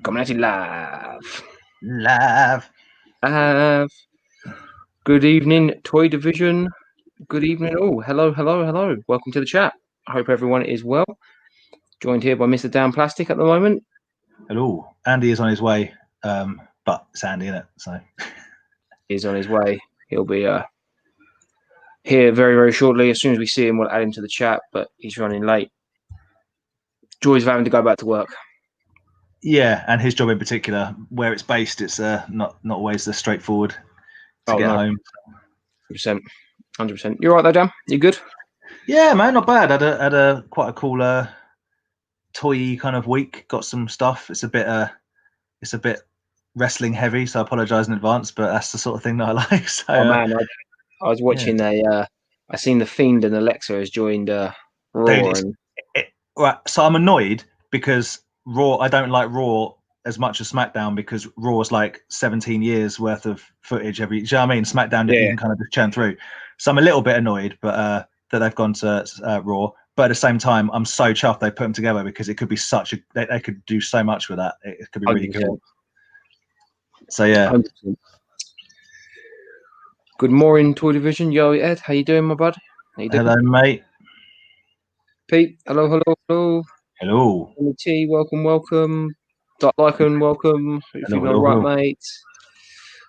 Coming at you live. Live. Good evening, Toy Division. Good evening. Oh, hello. Welcome to the chat. I hope everyone is well. Joined here by Mr. Dan Plastic at the moment. Hello. Andy is on his way, but it's Andy, isn't it? So He's on his way. He'll be here very, very shortly. As soon as we see him, we'll add him to the chat, but he's running late. Joys of having to go back to work. Yeah, and his job in particular, where it's based, it's not always as straightforward to get home. 100%. You all right though, Dan? You good? Yeah, man, not bad. Had a quite a cool toy kind of week. Got some stuff. It's a bit wrestling heavy, so I apologise in advance, but that's the sort of thing that I like. So, man, I was watching I seen the Fiend and Alexa has joined Raw. Dude, right, so I'm annoyed because Raw. I don't like Raw as much as SmackDown because Raw is like 17 years worth of footage every. Do you know what I mean? SmackDown you can kind of just churn through. So I'm a little bit annoyed, but that they've gone to Raw. But at the same time, I'm so chuffed they put them together because it could be such a. They could do so much with that. It could be really 100%. cool. So yeah. 100%. Good morning, Toy Division. Yo, Ed, how you doing, my bud? How you doing? Hello, mate. Pete, hello. Hello. T, welcome. Dot Lycan, welcome. If you know, right, mate.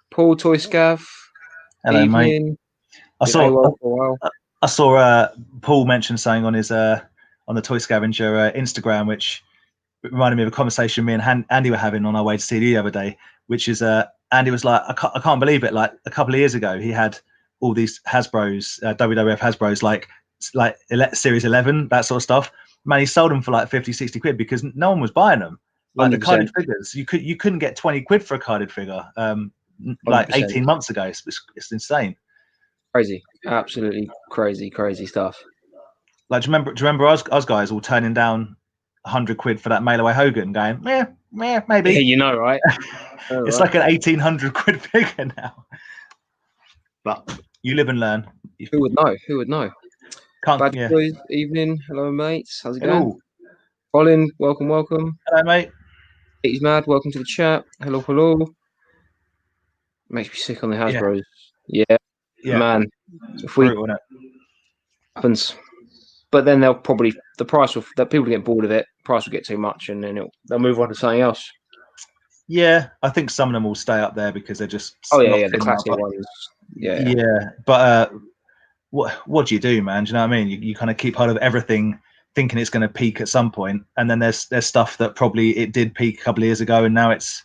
Paul, Toy Scav. Hello, evening. Mate. I saw Paul mention something on his on the Toy Scavenger Instagram, which reminded me of a conversation me and Andy were having on our way to CD the other day. Which is Andy was like, I can't believe it. Like a couple of years ago, he had all these Hasbro's, WWF Hasbro's, like Series 11, that sort of stuff. Man, he sold them for like 50, 60 quid because no one was buying them. Like 100%. The carded figures, you couldn't get 20 quid for a carded figure. Like 100%. 18 months ago, it's insane. Crazy, absolutely crazy stuff. Like, do you remember us guys all turning down 100 quid for that mail away Hogan, going, maybe. Yeah, you know, right? It's like an 1,800 quid figure now. But you live and learn. Who would know? Boys, evening. Hello, mates. How's it going? Colin, welcome. Hello, mate. He's mad. Welcome to the chat. Hello. Makes me sick on the Hasbros. Yeah. Man. If we happens, but then they'll probably that people get bored of it. Price will get too much, and then they'll move on to something else. Yeah, I think some of them will stay up there because they're just the classic ones. Yeah. But what do you do, man? Do you know what I mean? You kind of keep hold of everything, thinking it's going to peak at some point, and then there's stuff that probably it did peak a couple of years ago, and now it's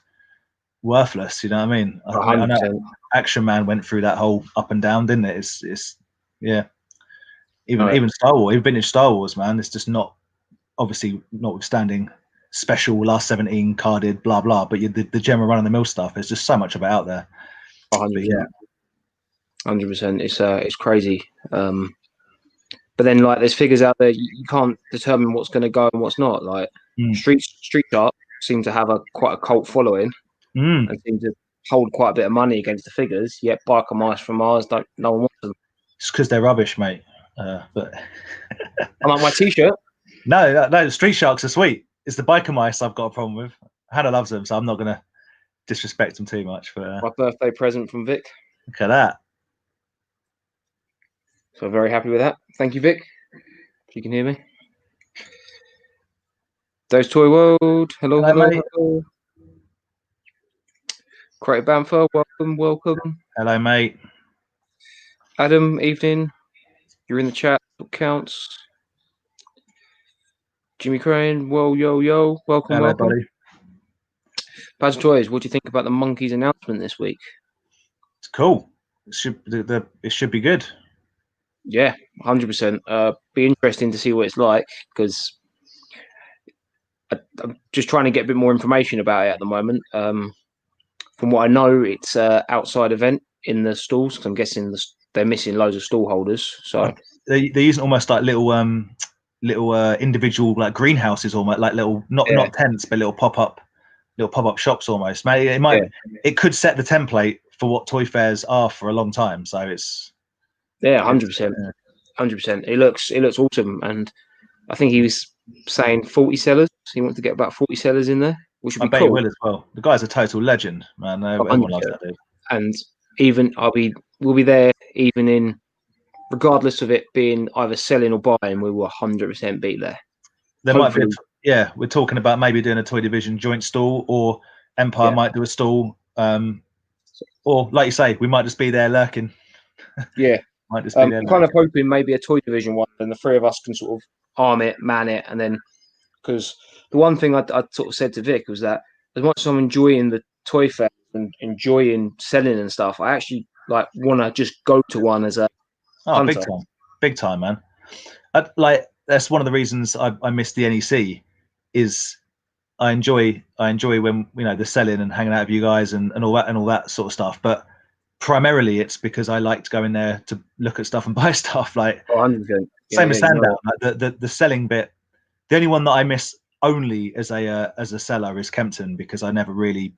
worthless. You know what I mean? I know Action Man went through that whole up and down, didn't it? It's yeah. Even Star Wars, even vintage Star Wars, man. It's just not, obviously, notwithstanding special last 17 carded blah blah, but the general run of the mill stuff. There's just so much of it out there. 100%. 100%. It's crazy. But then like there's figures out there you can't determine what's going to go and what's not. Like Street Shark seem to have quite a cult following and seem to hold quite a bit of money against the figures. Yet Biker Mice from Mars no one wants them. It's because they're rubbish, mate. But I like my T-shirt. No, Street Sharks are sweet. It's the Biker Mice I've got a problem with. Hannah loves them, so I'm not going to disrespect them too much. For my birthday present from Vic. Look at that. So very happy with that. Thank you, Vic. If you can hear me. Those Toy World. Hello. Creative Bamford, welcome. Hello, mate. Adam, evening. You're in the chat. What counts? Jimmy Crane, yo. Welcome. Hello, buddy. Baz Toys, what do you think about the Monkeys announcement this week? It's cool. It should be good. Yeah, 100%. Be interesting to see what it's like because I'm just trying to get a bit more information about it at the moment. From what I know, it's an outside event in the stalls because I'm guessing they're missing loads of stall holders. So they're using almost like little individual like greenhouses, almost like little not tents but little pop-up shops almost. It could set the template for what toy fairs are for a long time. So it's 100%. It looks awesome, and I think he was saying 40 sellers. He wants to get about 40 sellers in there, which would be bet cool. he will as well. The guy's a total legend, man. Everyone loves that dude. And even we'll be there even in, regardless of it being either selling or buying, we will 100% be there. There Hopefully. Might be, we're talking about maybe doing a Toy Division joint stall, or Empire might do a stall, or like you say, we might just be there lurking. Yeah, might just be there. I'm kind of hoping maybe a Toy Division one, and the three of us can sort of arm it, man it, and then, because the one thing I sort of said to Vic was that as much as I'm enjoying the toy fair and enjoying selling and stuff, I actually like want to just go to one as a hunter. Big time, man. Like that's one of the reasons I miss the NEC. Is I enjoy when the selling and hanging out with you guys and all that sort of stuff. But primarily it's because I like to go in there to look at stuff and buy stuff. Like 100%. Same as Sandown. Like the selling bit. The only one that I miss only as a seller is Camden, because I never really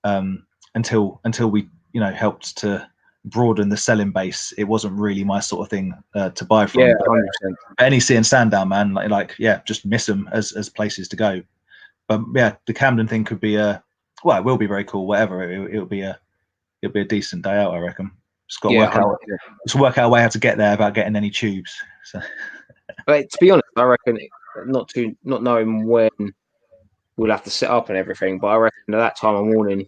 until we helped to broaden the selling base, it wasn't really my sort of thing to buy from. 100%. NEC and Sandown, man, like just miss them as places to go. But the Camden thing could be it will be very cool. Whatever, it'll be a decent day out, I reckon. Just got to work out a way how to get there without getting any tubes. So. But to be honest, I reckon not knowing when we'll have to set up and everything, but I reckon at that time of morning,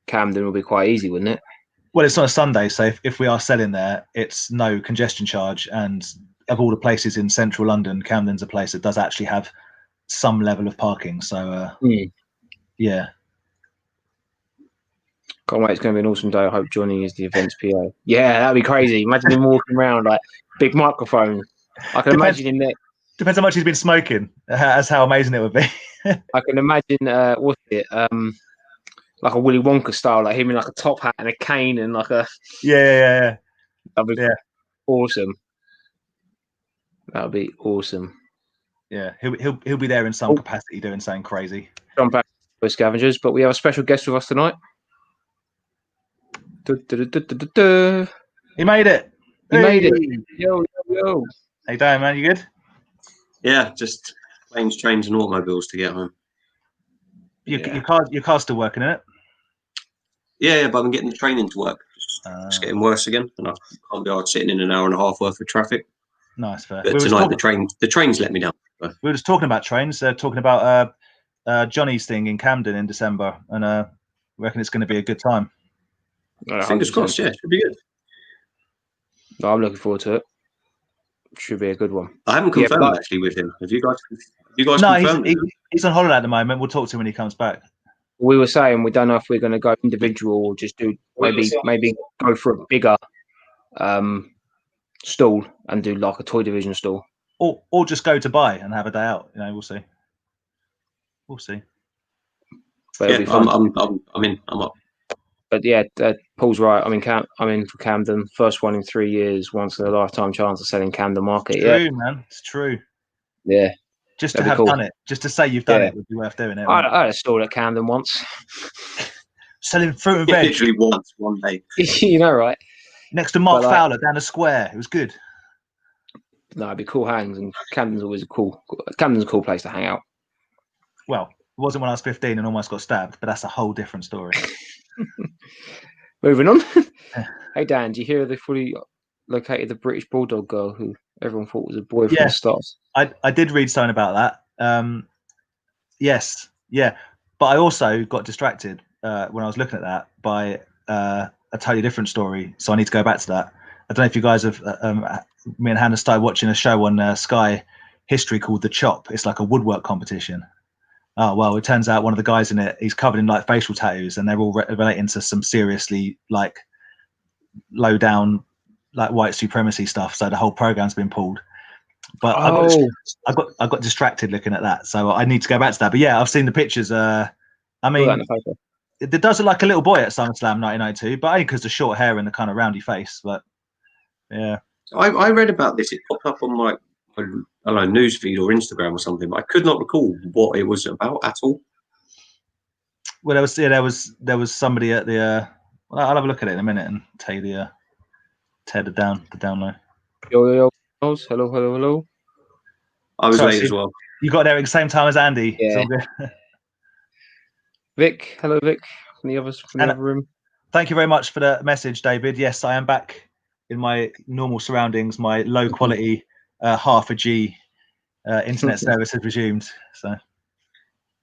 Camden will be quite easy, wouldn't it? Well, it's on a Sunday, so if we are selling there, it's no congestion charge. And of all the places in central London, Camden's a place that does actually have some level of parking. So, yeah. Can't wait. It's going to be an awesome day. I hope Johnny is the events PA. Yeah, that'd be crazy. Imagine him walking around like big microphone. I can imagine him there. Depends how much he's been smoking. That's how amazing it would be. I can imagine, what's it? Like a Willy Wonka style, like him in like a top hat and a cane and like a yeah. That'd be awesome. That would be awesome. Yeah, he'll be there in some capacity doing something crazy. Jump back with scavengers, but we have a special guest with us tonight. He made it. He made it. Yo. Hey, Dan, man, you good? Yeah, just planes, trains, and automobiles to get home. Your car's still working, isn't it? Yeah, but I'm getting the train into work. It's getting worse again, and I can't be sitting in an hour and a half worth of traffic. Nice, fair. But tonight the trains let me down. We were just talking about trains. Talking about Johnny's thing in Camden in December, and we reckon it's going to be a good time. Fingers crossed. Yeah, should be good. No, I'm looking forward to it. Should be a good one. I haven't confirmed actually with him. Have you guys? No, confirmed? He's on holiday at the moment. We'll talk to him when he comes back. We were saying we don't know if we're going to go individual or just do maybe go for a bigger stall and do like a Toy Division stall, or just go to buy and have a day out. We'll see. But yeah, I'm in. I'm up. But yeah, Paul's right. I'm in for Camden. First one in 3 years. Once in a lifetime chance of selling Camden market. It's true, man. It's true. Yeah. Just to have done it, just to say you've done it would be worth doing it. I had a stall at Camden once. Selling fruit and veg. Literally once, one day. Right? Next to Mark Fowler down the square. It was good. No, it'd be cool hangs, and Camden's always a cool place to hang out. Well, it wasn't when I was 15 and almost got stabbed, but that's a whole different story. Moving on. Hey Dan, do you hear they fully located the British Bulldog girl who everyone thought was a boy from the start? I did read something about that. Yes, yeah, but I also got distracted when I was looking at that by a totally different story. So I need to go back to that. I don't know if you guys have. Me and Hannah started watching a show on Sky History called The Chop. It's like a woodwork competition. Oh, well, it turns out one of the guys in it, he's covered in like facial tattoos, and they're all relating to some seriously like low down like white supremacy stuff. So the whole program's been pulled. But I got distracted looking at that, so I need to go back to that. But yeah, I've seen the pictures. I mean, it does look like a little boy at SummerSlam 1992, but only because the short hair and the kind of roundy face. But yeah, I read about this. It popped up on my I don't know, newsfeed or Instagram or something, but I could not recall what it was about at all. Well, there was somebody at the. Well, I'll have a look at it in a minute and tell you the down low. Yo, hello. I was late as well. You got there at the same time as Andy. Yeah. Vic, hello Vic, from the other room. Thank you very much for the message, David. Yes, I am back in my normal surroundings. My low quality half a G internet service has resumed. So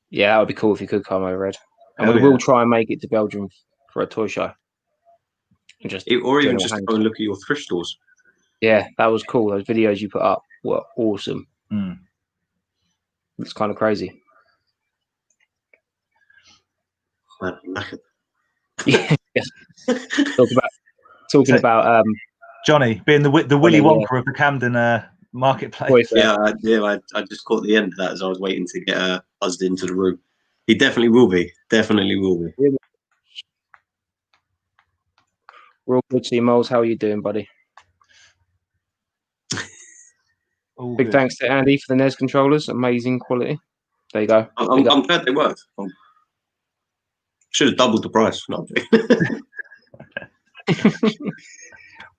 yeah, that would be cool if you could come over, Ed. And we will try and make it to Belgium for a toy show. Or even just to go and look at your thrift stores. Yeah, that was cool. Those videos you put up were awesome. It's kind of crazy. Yeah. Talking about Johnny being the Willy Wonka of the Camden marketplace. I just caught the end of that as I was waiting to get buzzed into the room. He definitely will be. Real good to you, Moles. How are you doing, buddy? Big thanks to Andy for the NES controllers. Amazing quality. There you go. I'm glad they worked. Should have doubled the price. No.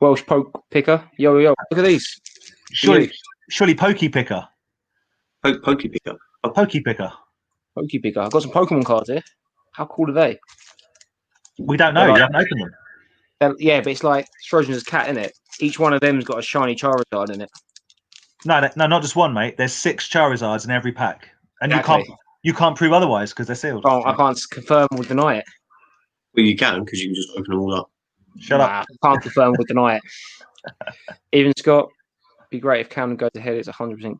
Welsh poke picker. Yo, look at these. Surely pokey picker. Pokey picker. Pokey picker. Pokey picker. I've got some Pokemon cards here. How cool are they? We don't know. You haven't opened them. Yeah, but it's like Schrodinger's cat, isn't it? Each one of them's got a shiny Charizard in it. No, not just one, mate. There's 6 Charizards in every pack, and you can't prove otherwise because they're sealed. I can't confirm or deny it. Well, you can because you can just open them all up. Shut up. I can't confirm or deny it. Even Scott, be great if Camden goes ahead. It's 100%.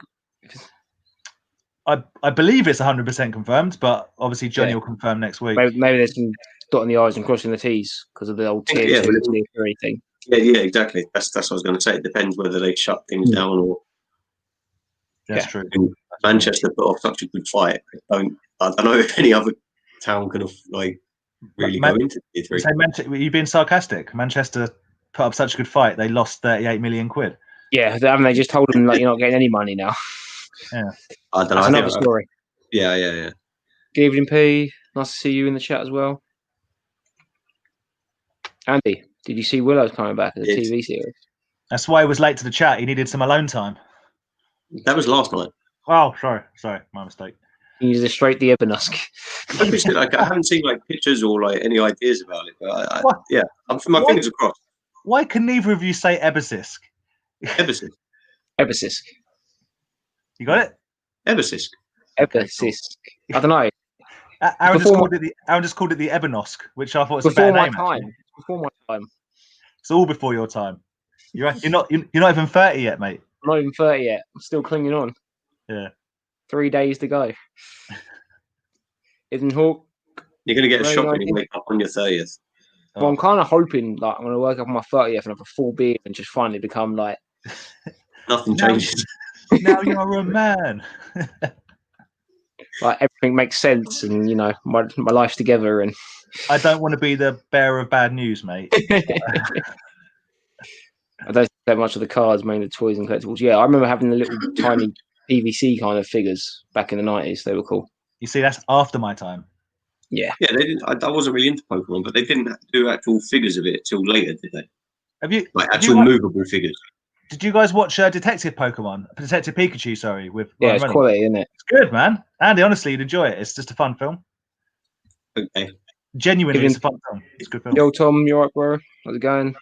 I believe it's 100% confirmed, but obviously Johnny will confirm next week. Maybe there's some dotting the I's and crossing the T's because of the old tier 2 tier 3 thing. Yeah, exactly. That's what I was going to say. It depends whether they shut things down or. That's true. And Manchester put off such a good fight. I don't know if any other town can really go into tier 3. You've been sarcastic. Manchester put up such a good fight. They lost 38 million quid. Yeah, haven't they just told them you're not getting any money now? Yeah. I don't know. That's another story. Yeah. Good evening, P. Nice to see you in the chat as well. Andy, did you see Willow's coming back as a TV series? That's why he was late to the chat. He needed some alone time. That was last night. Oh, sorry, my mistake. He needed to straight the Ebernusk. I haven't seen pictures or any ideas about it, but I'm my fingers crossed. Why can neither of you say Ebersisk? Ebersisk. You got it? Ebersisk. Ebersisk. I don't know. Aaron just called it the Ebernosk, which I thought was before a better my name. time. Before my time. It's all before your time. You're not even 30 yet, mate. I'm not even 30 yet. I'm still clinging on. Yeah. 3 days to go. Isn't Hawk? You're going to get a shock when you wake up on your 30th. Well, I'm kind of hoping I'm going to work up on my 30th and have a full beard and just finally become nothing changes. Now you're a man. Everything makes sense, and my life's together. And I don't want to be the bearer of bad news, mate. I don't think much of the cards, mainly the toys and collectibles. Yeah, I remember having the little tiny PVC kind of figures back in the 90s. They were cool. You see, that's after my time. Yeah. Yeah, they didn't. I wasn't really into Pokemon, but they didn't do actual figures of it till later, did they? Have you? Actual movable figures. Did you guys watch Detective Pikachu? Sorry, with Ryan it's Reynolds. Quality, isn't it? It's good, man. Andy, honestly, you'd enjoy it. It's just a fun film. Okay. Genuinely, it's a fun film. It's a good film. Yo, Tom, you alright, bro? How's it going?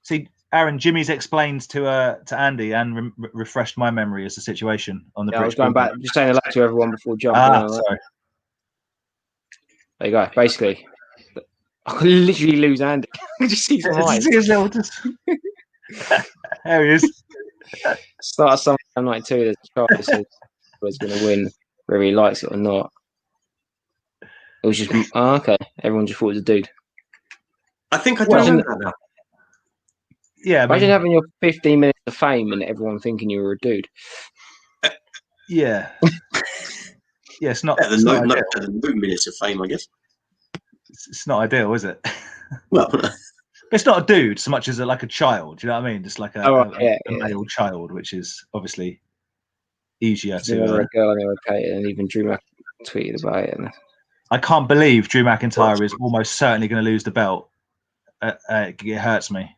See, Aaron, Jimmy's explained to Andy and refreshed my memory as the situation on the. I was going back, just saying hello to everyone before jumping. Sorry. There you go. Basically, I could literally lose Andy. I just see some eyes. There he is. Start of Summer 92. There's a child that says who's going to win, whether he likes it or not. It was just okay. Everyone just thought it was a dude. I think I don't know that now. Yeah, imagine having your 15 minutes of fame and everyone thinking you were a dude. Yeah. Yeah, it's not. The minutes of fame, I guess. It's not ideal, is it? Well, it's not a dude so much as a child. Do you know what I mean? Just like a male child, which is obviously easier to. A girl and even Drew Mac tweeted about it. I can't believe Drew McIntyre is almost certainly going to lose the belt. It hurts me.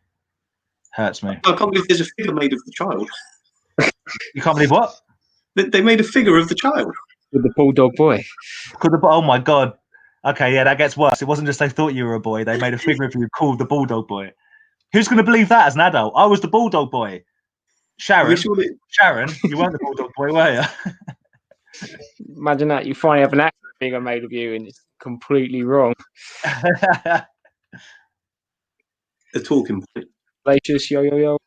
I can't believe there's a figure made of the child. You can't believe what? They made a figure of the child with the bulldog boy. Oh my god. Okay, yeah, that gets worse. It wasn't just they thought you were a boy; they made a figure of you called the bulldog boy. Who's going to believe that as an adult? I was the bulldog boy. Sharon, you weren't the bulldog boy, were you? Imagine that. You finally have an action figure made of you and it's completely wrong. The talking point. Latest, yo.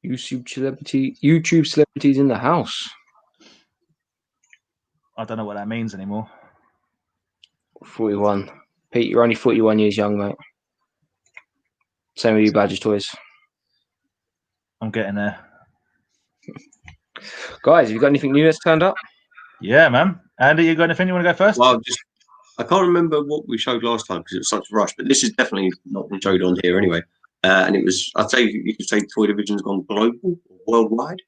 YouTube celebrities in the house. I don't know what that means anymore. 41. Pete, you're only 41 years young, mate. Same with you, Badger's Toys. I'm getting there. Guys, have you got anything new that's turned up? Yeah, man. Andy, you got anything you want to go first? Well, I can't remember what we showed last time because it was such a rush, but this is definitely not been showed on here anyway. And it was, I'd say you could say Toy Division's gone global, worldwide.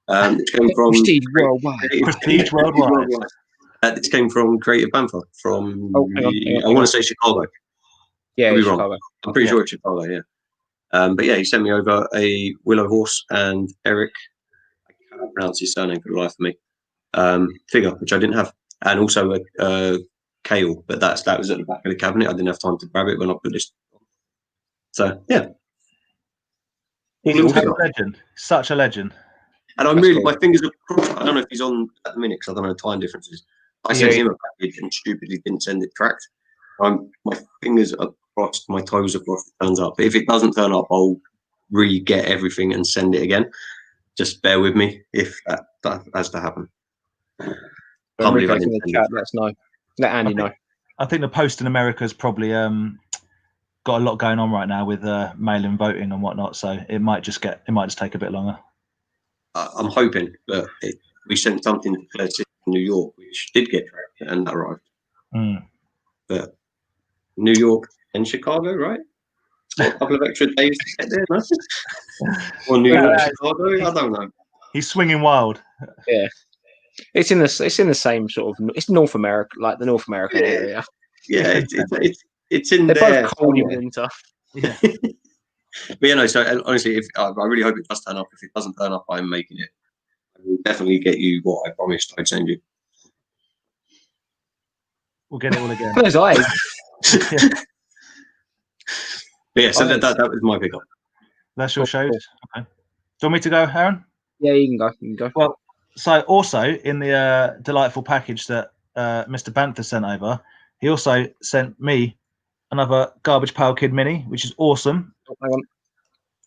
It came from Prestige Worldwide. Prestige Worldwide. This came from Creative Bantha from, hang on. I want to say Chicago. Yeah, Chicago. I'm pretty sure it's Chicago, yeah. But yeah, he sent me over a Willow Horse and Eric, I can't pronounce his surname for the life of me, figure, which I didn't have. And also a Kale, but that was at the back of the cabinet. I didn't have time to grab it when I put this. So, yeah. Such a legend. And I'm really, my fingers are crossed. I don't know if he's on at the minute because I don't know time differences. I sent him a package and stupidly didn't send it tracked. My fingers are crossed, my toes are crossed, it turns up. But if it doesn't turn up, I'll re-get everything and send it again. Just bear with me if that has to happen. In the chat, let Andy know. I think the post in America has probably got a lot going on right now with mail-in voting and whatnot, so it might just take a bit longer. I'm hoping, but we sent something to Claire City in New York, which did get tracked and that arrived. But New York and Chicago, right? A couple of extra days to get there, no? Or New York, Chicago, I don't know. He's swinging wild. Yeah, it's in the same sort of. It's North America, like the North American area. Yeah, it's in there. They're both cold in winter. Yeah. But you know, so honestly, if I really hope it does turn up. If it doesn't turn up, I'm making it. I will definitely get you what I promised I'd send you. We'll get it all again. Those eyes. But yeah, so that was my pickup. That's your show. Okay. Do you want me to go, Aaron? Yeah, you can go. Well, so also in the delightful package that Mr. Bantha sent over, he also sent me another Garbage Pail Kid mini, which is awesome. Oh, hang on.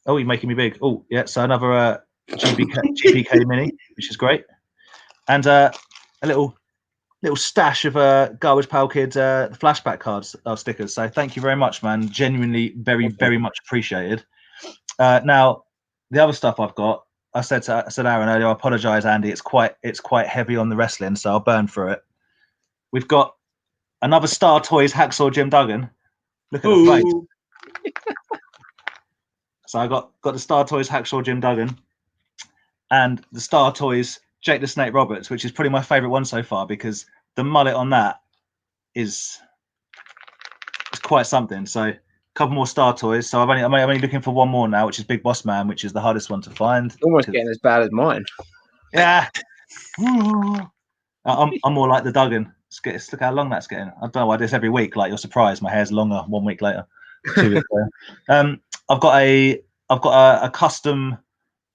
Oh, you're making me big. Oh, yeah. So another GPK mini, which is great, and a little stash of Garbage Pail Kid flashback cards stickers. So thank you very much, man. Genuinely, very, very much appreciated. Now, the other stuff I've got, I said Aaron earlier, I apologize, Andy. It's quite heavy on the wrestling, so I'll burn through it. We've got another Star Toys Hacksaw Jim Duggan. Look at the face. So I got the Star Toys Hacksaw Jim Duggan and the Star Toys Jake the Snake Roberts, which is probably my favorite one so far because the mullet on that is quite something. So a couple more Star Toys. So I'm only looking for one more now, which is Big Boss Man, which is the hardest one to find. Almost getting as bad as mine. Yeah. I'm more like the Duggan. Look how long that's getting. I don't know why I do this every week. Like you're surprised, my hair's longer 1 week later, 2 weeks later. I've got a custom.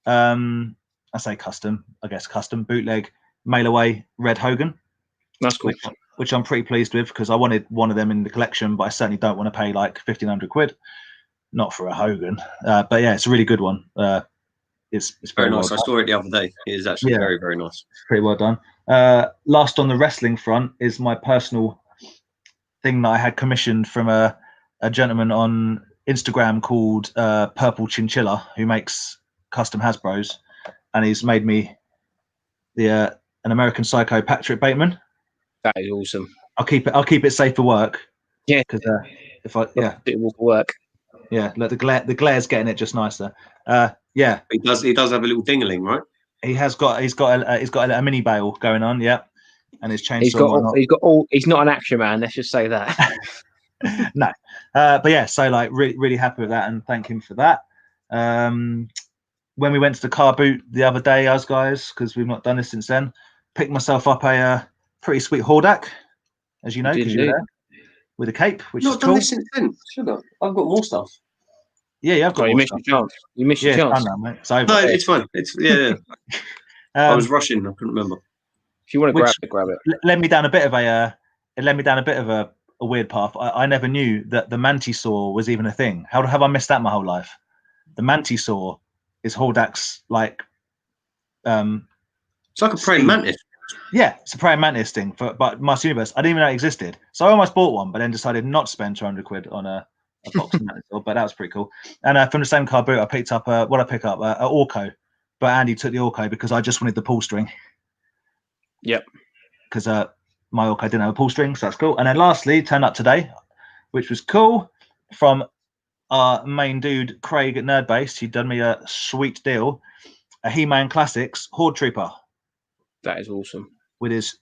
I say custom. I guess custom bootleg mail away Red Hogan. That's cool. Which I'm pretty pleased with because I wanted one of them in the collection, but I certainly don't want to pay like 1,500 quid. Not for a Hogan, but yeah, it's a really good one. It's very nice. I saw it the other day. It is actually very, very nice. Pretty well done. Last on the wrestling front is my personal thing that I had commissioned from a gentleman on Instagram called Purple Chinchilla, who makes custom Hasbros, and he's made me an American Psycho Patrick Bateman. That is awesome. I'll keep it safe for work. Yeah, because it will work. Yeah, look, the glare's getting it just nicer. Yeah, he does have a little dingling, right? He's got a mini bale going on, yeah, and his chainsaw. He's not an action man. Let's just say that. No, but yeah, so like really happy with that, and thank him for that. when we went to the car boot the other day, us guys, because we've not done this since then, picked myself up a pretty sweet Hordak, as you know, because you were there, with a cape, which is cool. This since then. Should have. I've got more stuff. Yeah, I've got more you stuff. missed your chance. You missed your chance. It's done now, mate. It's over. No, it's fine. It's I was rushing. I couldn't remember. If you want to grab it. Led me down a bit of a weird path. I never knew that the Mantisaur was even a thing. How have I missed that my whole life? The Mantisaur is Hordak's like. It's like a praying mantis. Yeah, it's a praying mantis thing. But Master Universe, I didn't even know it existed. So I almost bought one, but then decided not to spend 200 quid on a box of Mantisaur. But that was pretty cool. And from the same car boot, I picked up a Orko. But Andy took the Orko because I just wanted the pull string. Yep. Because my Orko didn't have a pull string, so that's cool. And then lastly, turned up today, which was cool, from our main dude, Craig at Nerd Base. He'd done me a sweet deal. A He-Man Classics Horde Trooper. That is awesome. With his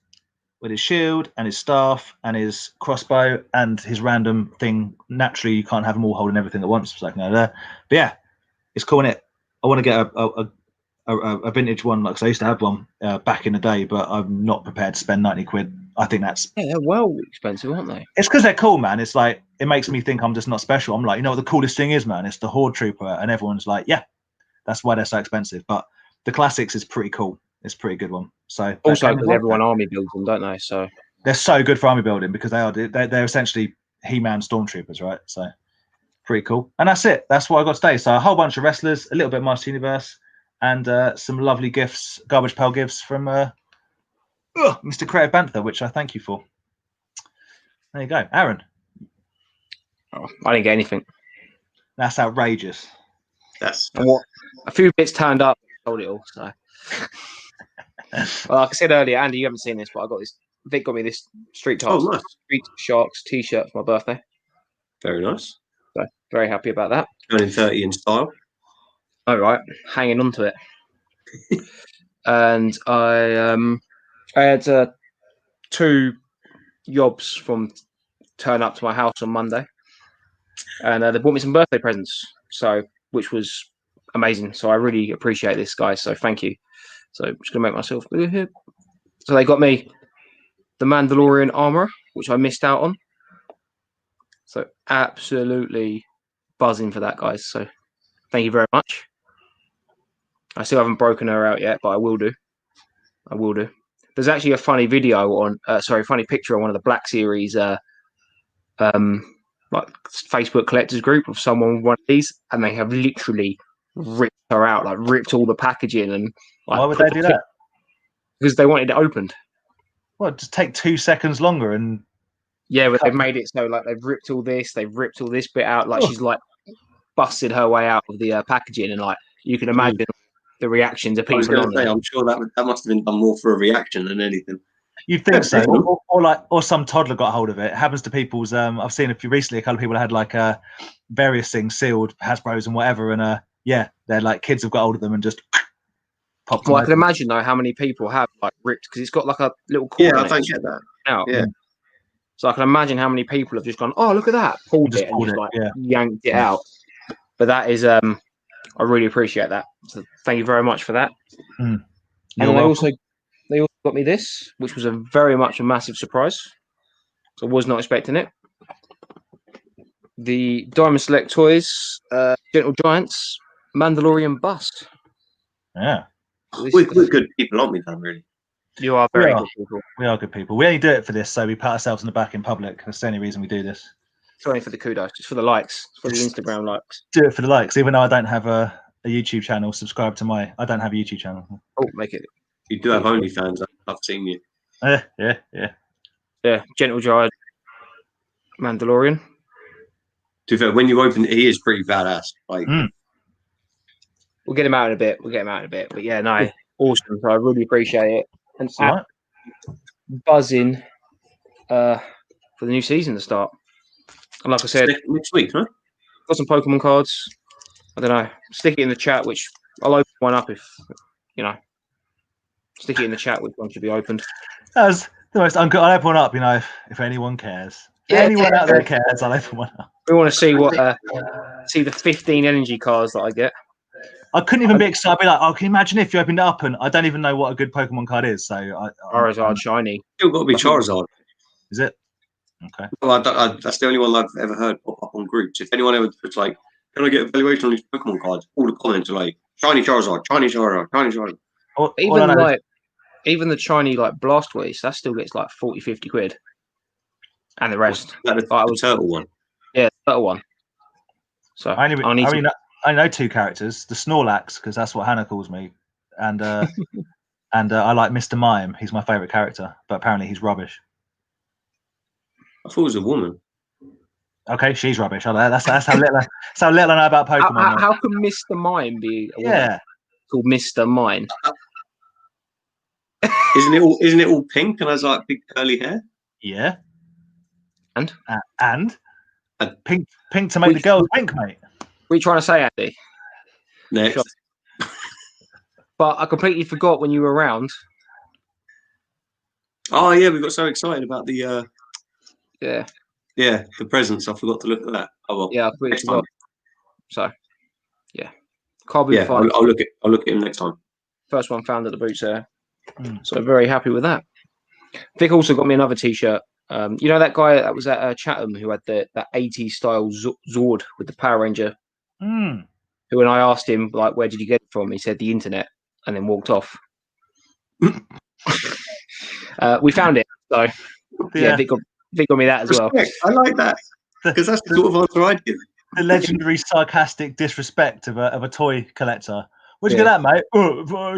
shield and his staff and his crossbow and his random thing. Naturally, you can't have them all holding everything at once, so I can go there. But yeah, it's cool, innit? I want to get a vintage one, like I used to have one back in the day, but I'm not prepared to spend 90 quid. I think that's... Yeah, they're well expensive, aren't they? It's because they're cool, man. It's like, it makes me think I'm just not special. I'm like, you know what the coolest thing is, man? It's the Horde Trooper. And everyone's like, yeah, that's why they're so expensive. But the Classics is pretty cool. It's a pretty good one. So also, because everyone army builds them, don't they? So they're so good for army building because they're essentially He-Man stormtroopers, right? So pretty cool. And that's it. That's what I got today. So a whole bunch of wrestlers, a little bit of Master Universe, and some lovely gifts, garbage pail gifts from Mr. Creative Banther, which I thank you for. There you go, Aaron. Oh, I didn't get anything. That's outrageous. A few bits turned up. Told it all. So. Well, like I said earlier, Andy, you haven't seen this, but I got this. Vic got me this Street Sharks T-shirt for my birthday. Very nice. So very happy about that. Turning 30 in style. All right, hanging on to it. And I had 2 yobs from turn up to my house on Monday, and they bought me some birthday presents. So which was amazing. So I really appreciate this, guys. So thank you. So I'm just gonna make myself here. So they got me the Mandalorian armor, which I missed out on. So absolutely buzzing for that, guys. So thank you very much. I still haven't broken her out yet, but I will do. There's actually a funny video funny picture on one of the Black Series like Facebook collectors group of someone with one of these, and they have literally ripped her out, like ripped all the packaging and why would they do that? Because they wanted it opened. Well, just take 2 seconds longer and but they've made it so like they've ripped all this bit out, like she's like busted her way out of the packaging, and like you can imagine the reactions of people. I'm sure that must have been done more for a reaction than anything. You'd think so, or some toddler got hold of it. It happens to people's. I've seen a couple of people had like various things sealed, Hasbros and whatever, and they're like kids have got hold of them and just popped. Well, I can imagine though how many people have like ripped because it's got like a little corner. Yeah, I don't get that. Out. Yeah. So I can imagine how many people have just gone, oh look at that, pulled it, yanked it out. But that is I really appreciate that. So thank you very much for that. And they also got me this, which was very much a massive surprise. So I was not expecting it. The Diamond Select Toys Gentle Giants Mandalorian bust. Yeah. We're good people, aren't we, Dan, really? You are very good people. We are good people. We only do it for this, so we pat ourselves on the back in public. That's the only reason we do this. It's only for the kudos, just for the likes, for the Instagram likes. Do it for the likes, even though I don't have a YouTube channel. Subscribe to I don't have a YouTube channel. Oh, make it. You do have OnlyFans. I've seen you. Yeah. Gentle Giant Mandalorian. To be fair, when you open it, he is pretty badass. Like, we'll get him out in a bit. But yeah, no, awesome. So I really appreciate it. And buzzing for the new season to start. And like I said, next week, huh? Got some Pokemon cards. I don't know. Stick it in the chat, which I'll open one up if stick it in the chat, which one should be opened. That's the most. I'll open one up. If anyone cares. Anyone out there cares, I'll open one up. We want to see see the 15 energy cards that I get. I couldn't even be excited. I'd be like, oh, can you imagine if you opened it up and I don't even know what a good Pokemon card is? So Charizard shiny. Still got to be Charizard. Is it? Okay. Well, that's the only one I've ever heard pop up on groups. If anyone ever puts like, can I get a valuation on these Pokemon cards? All the comments are like, shiny Charizard, shiny Charizard, shiny Charizard. Even the shiny like Blastoise, that still gets like 40, 50 quid. And the rest. The turtle one. Yeah, the turtle one. So I know 2 characters, the Snorlax, because that's what Hannah calls me, and and I like Mr. Mime. He's my favourite character, but apparently he's rubbish. I thought it was a woman. Okay, she's rubbish. That's how little I know about Pokemon. How can Mr. Mime be a woman called Mr. Mime? Isn't it all pink and has like big curly hair? Yeah. And pink to make the girls pink, mate. What are you trying to say, Andy? Next. Sure. But I completely forgot when you were around. Oh yeah, we got so excited about the the presents. I forgot to look at that. Oh well. Yeah, I completely forgot. So yeah, I'll look at him next time. First one found at the boots there. So very happy with that. Vic also got me another T-shirt. You know that guy that was at Chatham who had that 80s style Zord with the Power Ranger? Who, when I asked him, like, where did you get it from? He said the internet and then walked off. We found it. So, yeah, Vic got me that as well. I like that because that's the sort of answer I'd give. The legendary sarcastic disrespect of a toy collector. Where'd you get that, mate?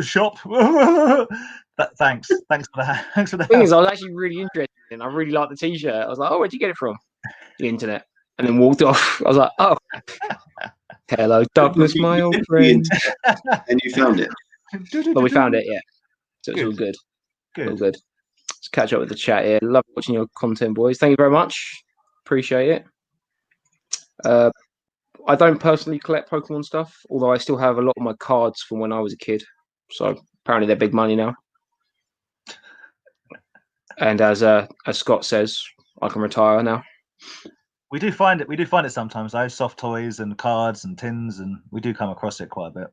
Shop. Thanks for that. Thanks for the thing is, I was actually really interested in. I really liked the T-shirt. I was like, "Oh, where'd you get it from?" The internet, and then walked off. I was like, "Oh, hello, darkness, my old friend." And you found it. But we found it, yeah. So it's all good. All good. Let's catch up with the chat here. Love watching your content, boys. Thank you very much. Appreciate it. I don't personally collect Pokemon stuff, although I still have a lot of my cards from when I was a kid. So apparently they're big money now. And as Scott says, I can retire now. We do find it sometimes, though. Soft toys and cards and tins, and we do come across it quite a bit.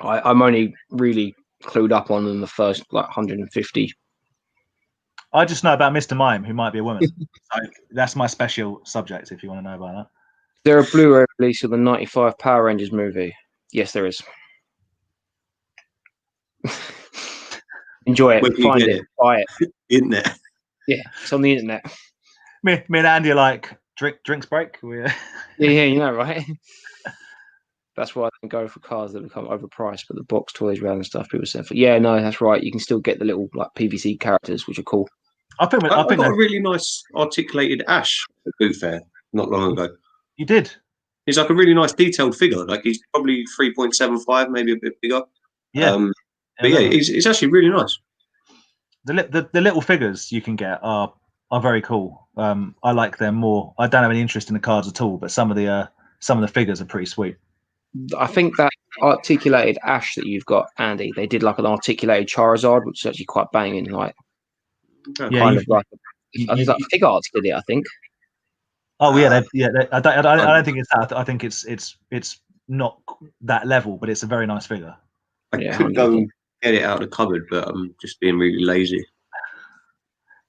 I'm only really clued up on them the first like 150. I just know about Mr. Mime, who might be a woman. So that's my special subject, if you want to know about that. Is there a Blu-ray release of the 95 Power Rangers movie? Yes, there is. Enjoy it. Find it. Buy it. Internet. Yeah, it's on the internet. Me and Andy are like, drinks break? Yeah, you know, right? That's why I don't go for cars that become overpriced, but the box toys around and stuff people say for. Yeah, no, that's right. You can still get the little like PVC characters, which are cool. I think got a really nice articulated Ash at Boot Fair not long ago. You did? He's like a really nice detailed figure. Like he's probably 3.75, maybe a bit bigger. Yeah. But yeah, he's actually really nice. The little figures you can get are very cool. I like them more. I don't have any interest in the cards at all, but some of the figures are pretty sweet. I think that articulated Ash that you've got, Andy, they did like an articulated Charizard, which is actually quite banging. Like, kind of like Fig Arts did it, I think. Oh yeah, I don't think it's that. I think it's not that level, but it's a very nice figure. I could go and get it out of the cupboard, but I'm just being really lazy.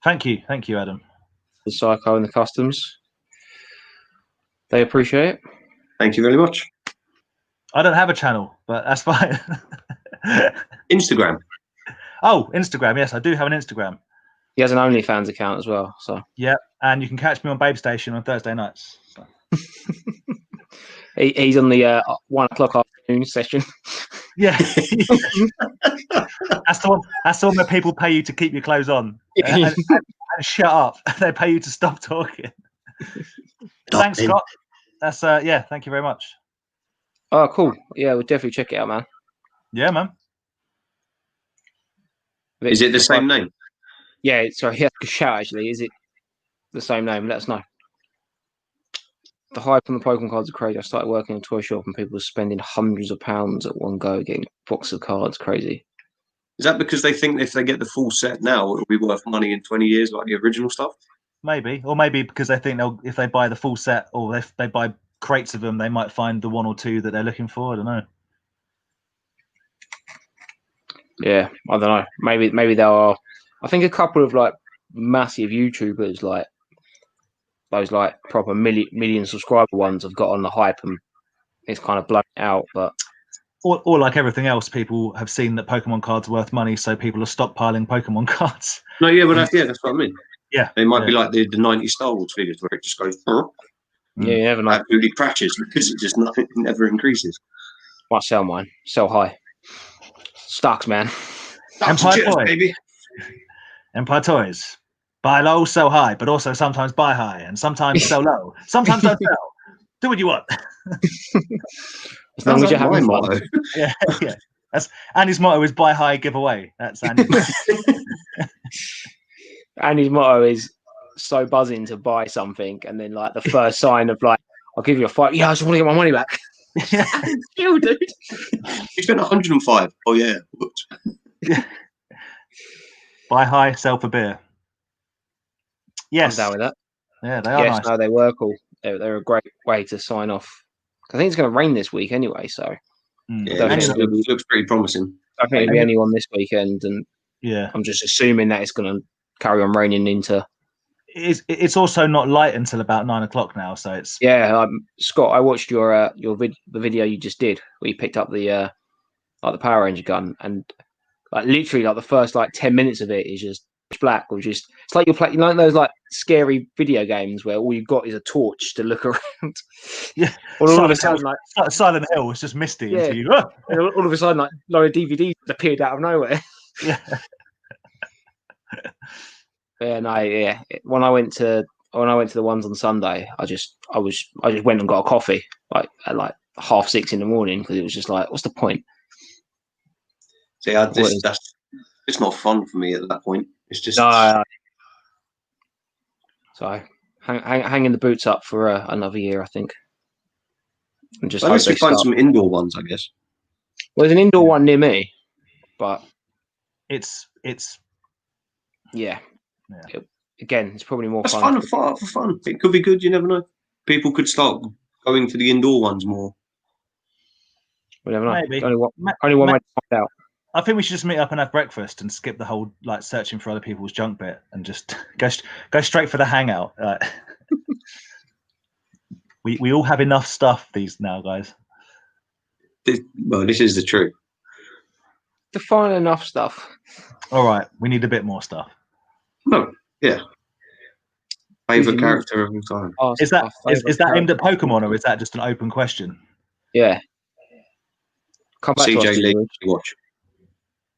Thank you, Adam. The Psycho and the Customs, they appreciate it. Thank you very much. I don't have a channel, but that's fine. Instagram. Oh, Instagram. Yes, I do have an Instagram. He has an OnlyFans account as well. So yeah, and you can catch me on Babe Station on Thursday nights. So. He's on the 1 o'clock afternoon session. Yeah, that's the one where people pay you to keep your clothes on and shut up. They pay you to stop talking. Thanks, Scott. That's yeah. Thank you very much. Oh, cool. Yeah, we'll definitely check it out, man. Yeah, man. Is it the same name? Yeah, sorry, he has to shout actually. Is it the same name? Let us know. The hype on the Pokemon cards are crazy. I started working in a toy shop and people were spending hundreds of pounds at one go getting boxes of cards. Crazy. Is that because they think if they get the full set now, it'll be worth money in 20 years like the original stuff? Maybe. Or maybe because they think if they buy the full set or if they buy crates of them, they might find the one or two that they're looking for. I don't know. Yeah, I don't know. Maybe there are. I think a couple of like massive YouTubers, like those like proper million subscriber ones, have got on the hype and it's kind of blown out. But or like everything else, people have seen that Pokemon cards are worth money, so people are stockpiling Pokemon cards. No, yeah, but that's what I mean. Yeah, it might be like the 90 Star Wars figures where it just goes. Yeah, you never know. Absolutely crashes because it just never increases. Might sell mine. Sell high. Stocks, man. Empire Toys, Toys, baby. Empire Toys. Buy low, sell high, but also sometimes buy high and sometimes sell low. Sometimes don't sell. Do what you want. As long as you have motto. Yeah. That's Andy's motto is buy high, give away. That's Andy's motto. Andy's motto is so buzzing to buy something, and then like the first sign of like, I'll give you a $5. Yeah, I just want to get my money back. Still, dude. You spent 105. Oh yeah. Buy high, sell for beer. Yes. I'm down with that. Yeah, they are nice. No, they were cool. They're a great way to sign off. I think it's going to rain this week anyway, so yeah, it looks pretty promising. I think it'll be anyone this weekend, and yeah, I'm just assuming that it's going to carry on raining into. It's also not light until about 9 o'clock now, so it's Scott, I watched the video you just did where you picked up the like the Power Ranger gun, and like literally like the first like 10 minutes of it is just black, which is it's like you're playing, you know, those like scary video games where all you've got is a torch to look around. Yeah, all of a sudden, like Silent Hill was just misty. Yeah, you, all of a sudden, like a load of DVDs appeared out of nowhere. Yeah. When I went to the ones on Sunday, I just went and got a coffee like at like 6:30 in the morning because it was just like, what's the point? See, it's not fun for me at that point. It's just no. So hanging the boots up for another year, I think. And just unless you find some indoor ones, I guess. Well, there's an indoor one near me, but it's again, it's probably more fun. That's fun for fun. It could be good. You never know. People could start going to the indoor ones more. We never know. Maybe. Only one way to find out. I think we should just meet up and have breakfast and skip the whole like searching for other people's junk bit and just go straight for the hangout. We all have enough stuff these now, guys. This is the truth. Define enough stuff. All right, we need a bit more stuff. No, yeah. Favorite character of all time. Is that aimed at Pokemon or is that just an open question? Yeah. Come back CJ to us, Lee, watch.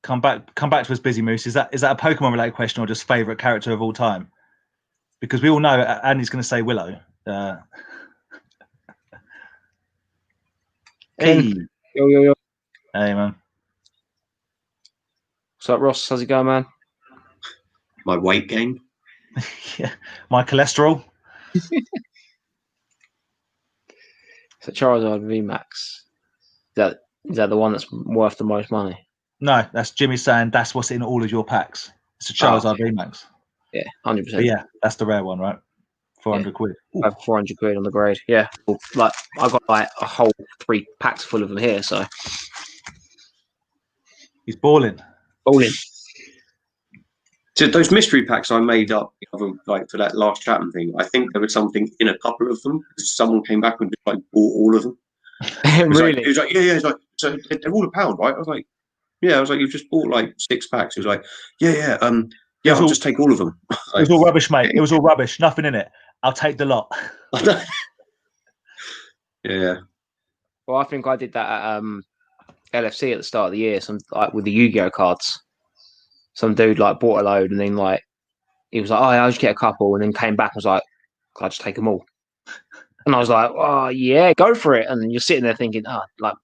Come back to us, Busy Moose. Is that a Pokemon related question or just favorite character of all time? Because we all know Andy's going to say Willow. Hey. Yo. Hey, man. What's up, Ross? How's it going, man? My weight gain. Yeah. My cholesterol. It's a Charizard VMAX. Is that the one that's worth the most money? No, that's Jimmy saying that's what's in all of your packs. It's a Charizard VMAX. Yeah, 100%. But yeah, that's the rare one, right? 400 quid. I have 400 quid on the grade. Yeah, like I got like a whole 3 packs full of them here. So he's balling. So those mystery packs I made up, like for that last Chapman thing, I think there was something in a couple of them. Someone came back and just like bought all of them. Really? He was like, yeah. He's like, so they're all £1, right? I was like, yeah. I was like, you've just bought like 6 packs. He was like, yeah. I'll just take all of them. It was all rubbish, mate. It was all rubbish. Nothing in it. I'll take the lot. Yeah. Well, I think I did that at LFC at the start of the year. Some like with the Yu-Gi-Oh cards. Some dude like bought a load and then like he was like, "Oh, I'll just get a couple," and then came back and was like, "Can I just take them all?" And I was like, "Oh yeah, go for it." And you're sitting there thinking, "Oh, like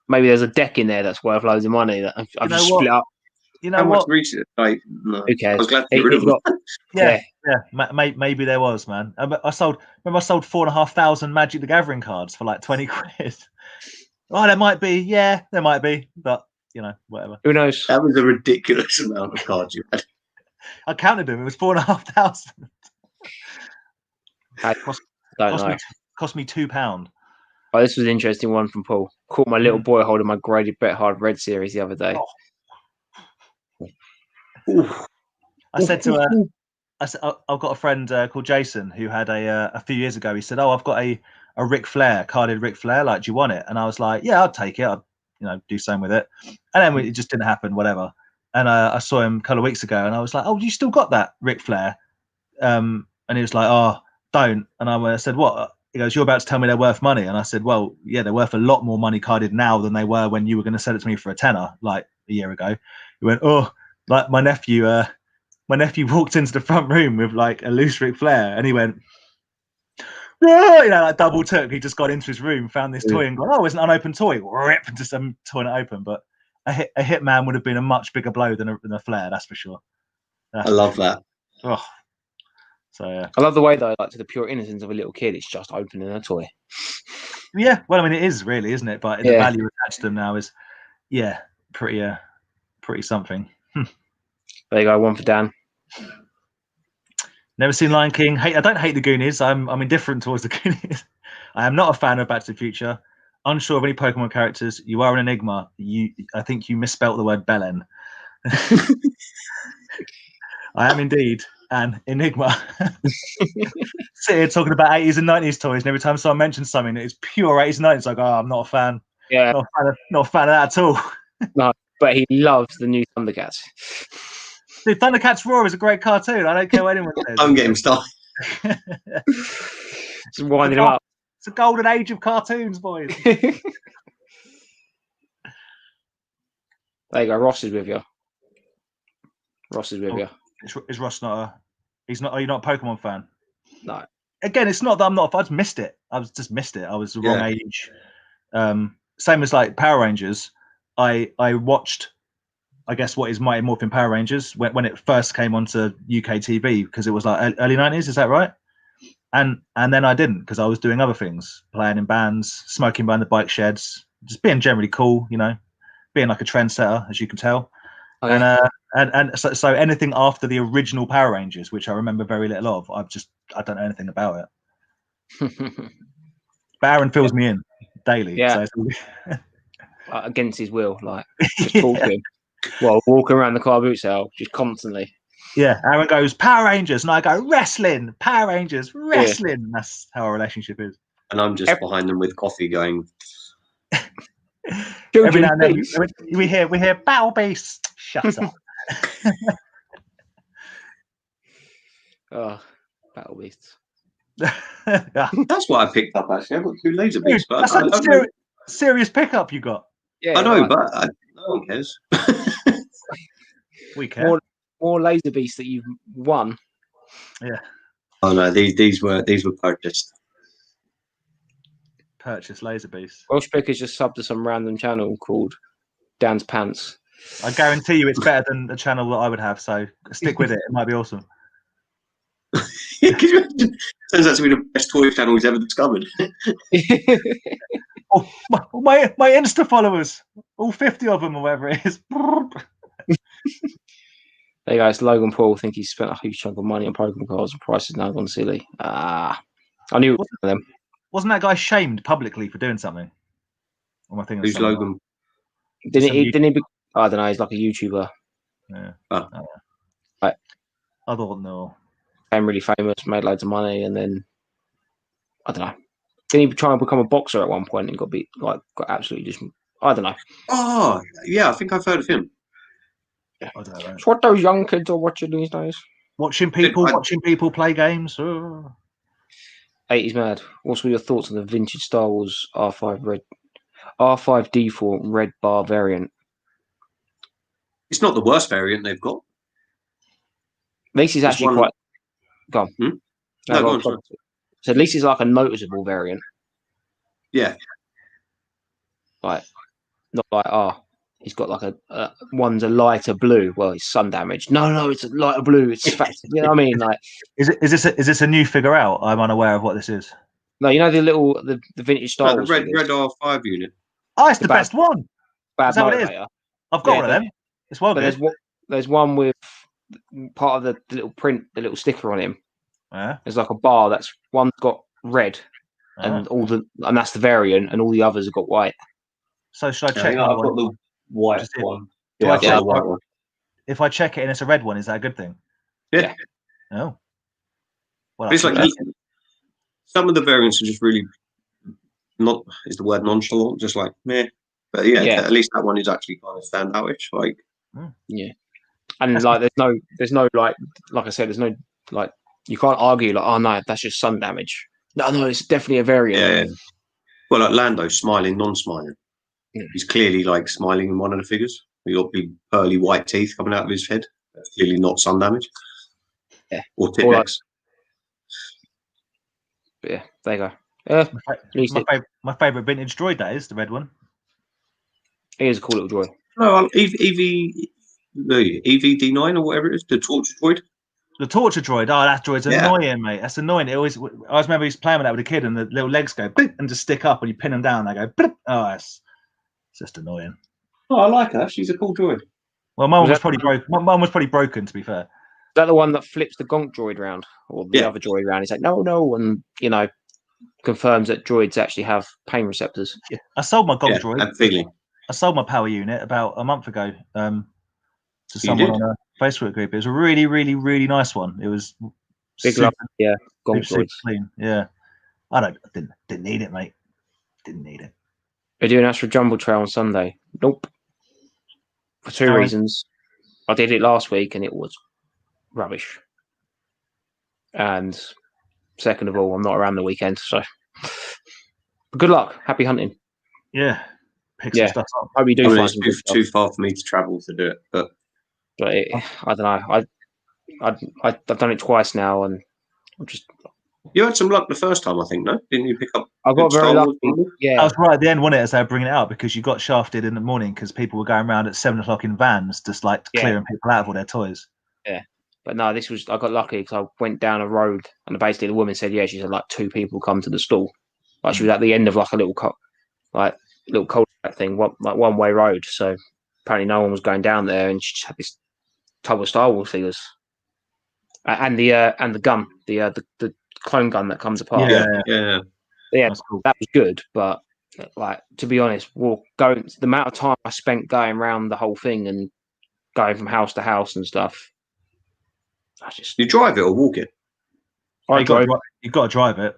maybe there's a deck in there that's worth loads of money that I've just split up." You know what? Like, no. Who cares? I was glad to get rid of them. Yeah. Maybe there was, man. I sold 4,500 Magic the Gathering cards for like 20 quid. Oh, there might be. Yeah, there might be. But, you know, whatever. Who knows? That was a ridiculous amount of cards you had. I counted them. It was 4,500. Cost me £2. Oh, this was an interesting one from Paul. Caught my little boy holding my graded Bret Hard Red series the other day. I said to her, I've got a friend called Jason who had a few years ago. He said, "Oh, I've got a Ric Flair, carded Ric Flair. Like, do you want it?" And I was like, "Yeah, I'll take it. I'll, do something with it." And then it just didn't happen. Whatever. And I saw him a couple of weeks ago, and I was like, "Oh, you still got that Ric Flair?" And he was like, "Oh, don't." And I said, "What?" He goes, "You're about to tell me they're worth money." And I said, "Well, yeah, they're worth a lot more money carded now than they were when you were going to sell it to me for a tenner, like a year ago." He went, "Oh, like my nephew walked into the front room with like a loose Ric Flair, and he went, whoa, like double took. He just got into his room, found this toy, and gone, oh, it's an unopened toy. Rip, just torn it open. But a Hitman would have been a much bigger blow than a Flair, that's for sure. I love that. Oh. So yeah, I love the way though, like to the pure innocence of a little kid, it's just opening a toy. Yeah, well, I mean, it is really, isn't it? But the value attached to them now is, pretty something. There you go, one for Dan. Never seen Lion King. I don't hate the Goonies. I'm indifferent towards the Goonies. I am not a fan of Back to the Future. Unsure of any Pokemon characters. You are an enigma. I think you misspelt the word Belen. I am indeed an enigma. Sit here talking about 80s and 90s toys, and every time someone mentions something that is pure 80s and 90s, like, oh, I'm not a fan. Yeah, not a fan of that at all. No, but he loves the new Thundercats. Dude, Thundercats Roar is a great cartoon. I don't care what anyone says. I'm getting started. Just winding him up. It's a golden age of cartoons, boys. There you go. Ross is with you. Is Ross not are you not a Pokemon fan? No. Again, it's not that I'm not. I just missed it. I was the wrong age. Same as like Power Rangers. I watched, I guess, what is Mighty Morphin Power Rangers when it first came onto UK TV, because it was like early 90s. Is that right? And then I didn't, because I was doing other things, playing in bands, smoking behind the bike sheds, just being generally cool, being like a trendsetter, as you can tell. Oh, yeah. And so anything after the original Power Rangers, which I remember very little of, I don't know anything about it. Baron fills me in daily. Yeah. So against his will, like just talking. Well, walking around the car boot sale just constantly. Yeah, Aaron goes Power Rangers, and I go wrestling. Power Rangers, wrestling. Yeah. That's how our relationship is. And I'm just behind them with coffee, going. Every now and then we hear Battle Beast. Shut up. Oh, Battle Beasts. That's what I picked up. Actually, I've got 2 laser beasts, but that's serious pickup you got. Yeah, I know, but no one cares. We care. More laser beasts that you've won. Yeah. Oh no, these were purchased. Purchased laser beasts. Welsh Pickers just subbed to some random channel called Dan's Pants. I guarantee you, it's better than the channel that I would have. So stick with it. It might be awesome. Turns out to be the best toy channel he's ever discovered. Oh, my Insta followers, all 50 of them or whatever it is. There you go. It's Logan Paul. I think he's spent a huge chunk of money on Pokemon cards, and prices now gone silly. I knew it was them. Wasn't that guy shamed publicly for doing something? Who's Logan? Didn't he? I don't know. He's like a YouTuber. Yeah. Right. I don't know. Became really famous, made loads of money, and then I don't know. Didn't he try and become a boxer at one point and got absolutely just? I don't know. Oh yeah, I think I've heard of him. Yeah. I don't know. It's what those young kids are watching these days. Watching people play games. Oh. 80s mad. What's your thoughts on the vintage Star Wars R5D4 red bar variant? It's not the worst variant they've got. At least it's actually quite. Go on. Hmm? No, go on. So at least it's like a noticeable variant. Yeah. Like, not like he's got like one's a lighter blue. Well, it's sun damaged. No, it's a lighter blue. It's fat. You know what I mean? Like, is this a new figure out? I'm unaware of what this is. No, you know the vintage Star Wars. The red R5 unit. Oh, it's the best one. Bad motivator. What it is? I've got one of them. It's well good. There's one with part of the little print, the little sticker on him. Yeah. There's like a bar that's one's got red, and and that's the variant, and all the others have got white. So should I check? I've got the white one. Do I check? The white one. if I check it and it's a red one, is that a good thing? Yeah. Oh. Well, It's like some of the variants are just really not is the word nonchalant, just like meh. But yeah, at least that one is actually kind of standoutish. Like yeah, and like there's no like I said, there's no like you can't argue like, oh no, that's just sun damage. No, it's definitely a variant. Yeah. Well, like Lando smiling, non-smiling. Yeah. He's clearly like smiling in one of the figures. He got big pearly white teeth coming out of his head. That's clearly not sun damage. Yeah. Or Tipex. But yeah, there you go. My favourite vintage droid, that is the red one. He is a cool little droid. No, EVD9 or whatever it is, the torture droid. The torture droid. Oh, that droid's annoying, mate. That's annoying. It always. I always remember he's playing with that with a kid, and the little legs go and just stick up, and you pin them down. And they go. Oh, it's just annoying. Oh, I like her. She's a cool droid. Well, mine was probably broken. Mine was probably broken, to be fair. Is that the one that flips the gonk droid round, or the other droid round? He's like, no, and confirms that droids actually have pain receptors. Yeah. I sold my gonk droid. I'm feeling. I sold my power unit about a month ago to someone on a Facebook group. It was a really, really, really nice one. It was big love, super clean. Yeah, I didn't need it, mate. Didn't need it. We're doing Astro Jumble Trail on Sunday. Nope. For two reasons. I did it last week and it was rubbish. And second of all, I'm not around the weekend, so but good luck. Happy hunting. Yeah. Pick some stuff up. Hope you do find some it's too far for me to travel to do it, but I don't know. I've done it twice now, and I'm just. You had some luck the first time, I think. No, didn't you pick up? I got very lucky. Yeah, I was right at the end, wasn't it, as they were bringing it out, because you got shafted in the morning because people were going around at 7 o'clock in vans, just like clearing people out of all their toys. Yeah, but no, I got lucky because I went down a road, and basically the woman said, she said like 2 people come to the stall. Like she was at the end of like a little cul-de-sac thing, one-way road. So apparently no one was going down there, and she just had this tub of Star Wars figures, and the gun, the clone gun that comes apart. Yeah. Cool. That was good, but like to be honest, the amount of time I spent going around the whole thing and going from house to house and stuff. You drive it or walk it? You've got to drive it.